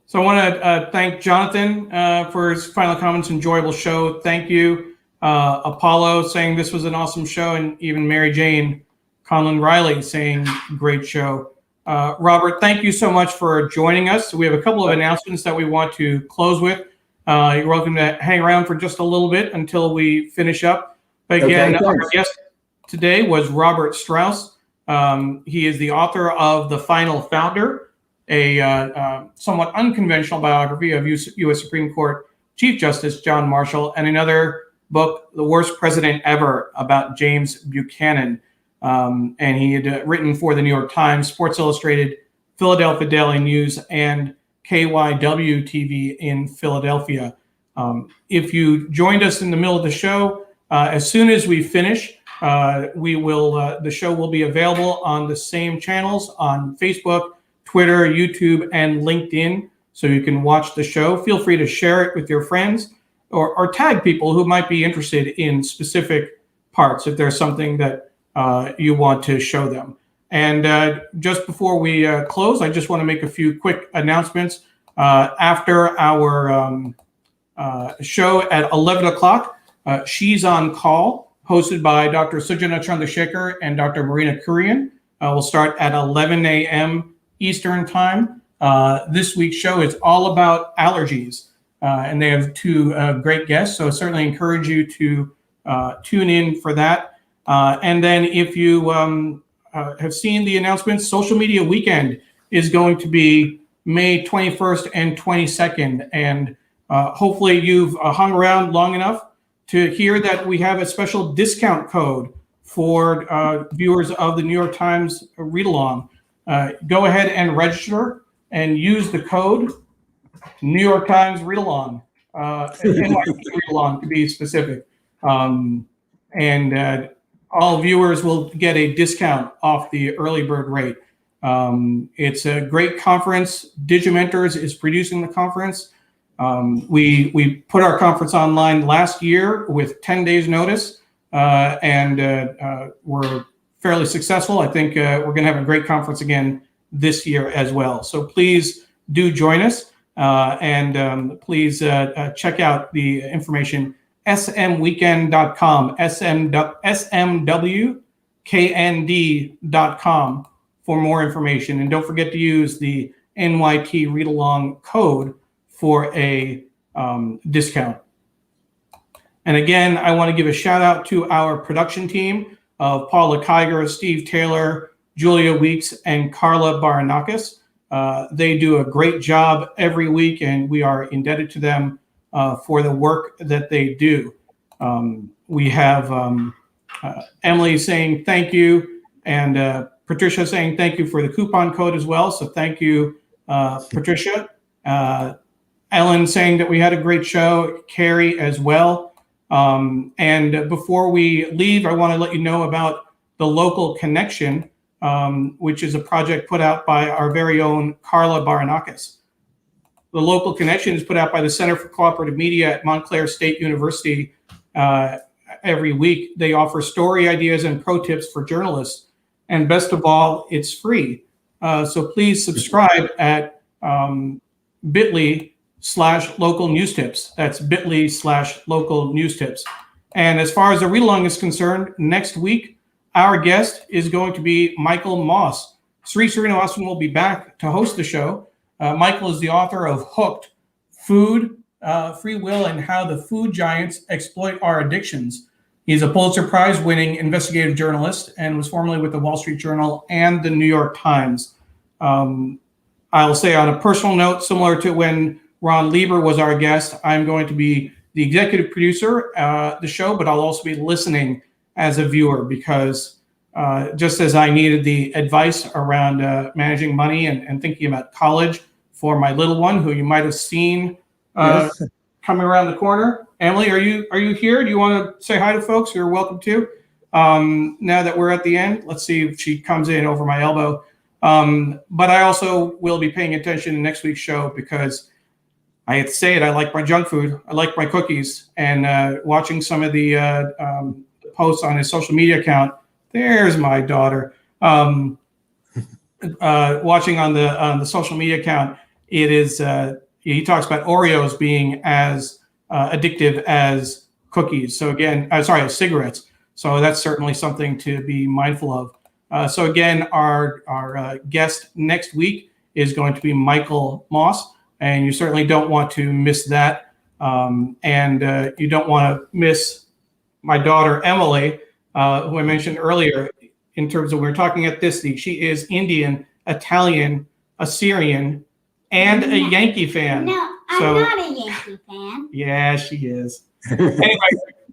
So I want to thank Jonathan for his final comments. Enjoyable show. Thank you. Apollo saying this was an awesome show, and even Mary Jane Conlon Riley saying great show. Robert, thank you so much for joining us. We have a couple of announcements that we want to close with. You're welcome to hang around for just a little bit until we finish up. But again, our guest today was Robert Strauss. He is the author of The Final Founder, a somewhat unconventional biography of U.S. Supreme Court Chief Justice John Marshall, and another book, The Worst President Ever, about James Buchanan. And he had written for the New York Times, Sports Illustrated, Philadelphia Daily News, and KYW-TV in Philadelphia. If you joined us in the middle of the show, as soon as we finish, the show will be available on the same channels on Facebook, Twitter, YouTube, and LinkedIn, so you can watch the show. Feel free to share it with your friends or tag people who might be interested in specific parts if there's something that you want to show them. And just before we close, I just want to make a few quick announcements. After our show at 11 o'clock, She's on Call, hosted by Dr. Sujana Chandrasekhar and Dr. Marina Kurian, will start at 11 a.m. Eastern Time. This week's show is all about allergies, and they have two great guests, so I certainly encourage you to tune in for that. And then if you have seen the announcements, Social Media Weekend is going to be May 21st and 22nd. And hopefully you've hung around long enough to hear that we have a special discount code for viewers of the New York Times read-along. Go ahead and register and use the code New York Times read-along, NYT read-along to be specific. And all viewers will get a discount off the early bird rate. It's a great conference. Digimentors is producing the conference. We put our conference online last year with 10 days notice, and we're fairly successful. I think we're going to have a great conference again this year as well. So please do join us, and please check out the information, smweekend.com, smwknd.com for more information. And don't forget to use the NYT read-along code for a discount. And again, I want to give a shout out to our production team of Paula Kiger, Steve Taylor, Julia Weeks, and Carla Baranauckas. They do a great job every week, and we are indebted to them for the work that they do. We have Emily saying thank you, and Patricia saying thank you for the coupon code as well. So thank you, Patricia. Ellen saying that we had a great show, Carrie as well. And before we leave, I want to let you know about the Local Connection, which is a project put out by our very own Carla Baranauckas. The Local Connection is put out by the Center for Cooperative Media at Montclair State University. Every week, they offer story ideas and pro tips for journalists. And best of all, it's free. So please subscribe at bit.ly/local news tips. That's bit.ly/local news tips. And as far as the read-along is concerned, next week, our guest is going to be Michael Moss. Sri Srinivasan will be back to host the show. Michael is the author of Hooked, Food, Free Will, and How the Food Giants Exploit Our Addictions. He's a Pulitzer Prize-winning investigative journalist and was formerly with the Wall Street Journal and the New York Times. I'll say on a personal note, similar to when Ron Lieber was our guest, I'm going to be the executive producer of the show, but I'll also be listening as a viewer because just as I needed the advice around managing money and thinking about college for my little one, who you might have seen Yes. coming around the corner. Emily, are you here? Do you want to say hi to folks? You're welcome to. Now that we're at the end, let's see if she comes in over my elbow. But I also will be paying attention to next week's show because I have to say it, I like my junk food. I like my cookies. And watching some of the posts on his social media account, there's my daughter. Watching on the social media account, it is, he talks about Oreos being as addictive as cookies. So again, as cigarettes. So that's certainly something to be mindful of. So again, our guest next week is going to be Michael Moss, and you certainly don't want to miss that. And you don't want to miss my daughter, Emily, who I mentioned earlier, in terms of, we're talking at this week. She is Indian, Italian, Assyrian, and a Yankee fan. No, I'm not a Yankee fan. Yeah, she is. Anyway,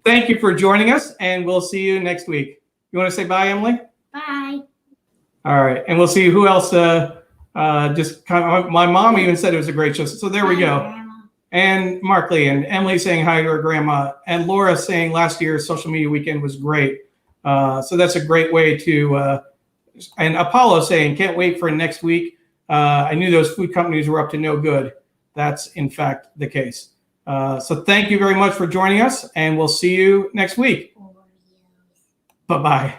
thank you for joining us, and we'll see you next week. You want to say bye, Emily? Bye. All right, and we'll see who else. Just kind of, my mom even said it was a great show. So there we go. Grandma. And Mark Lee and Emily saying hi to her grandma, and Laura saying last year's social media weekend was great. So that's a great way to. And Apollo saying can't wait for next week. I knew those food companies were up to no good. That's in fact the case. So thank you very much for joining us, and we'll see you next week. Bye-bye.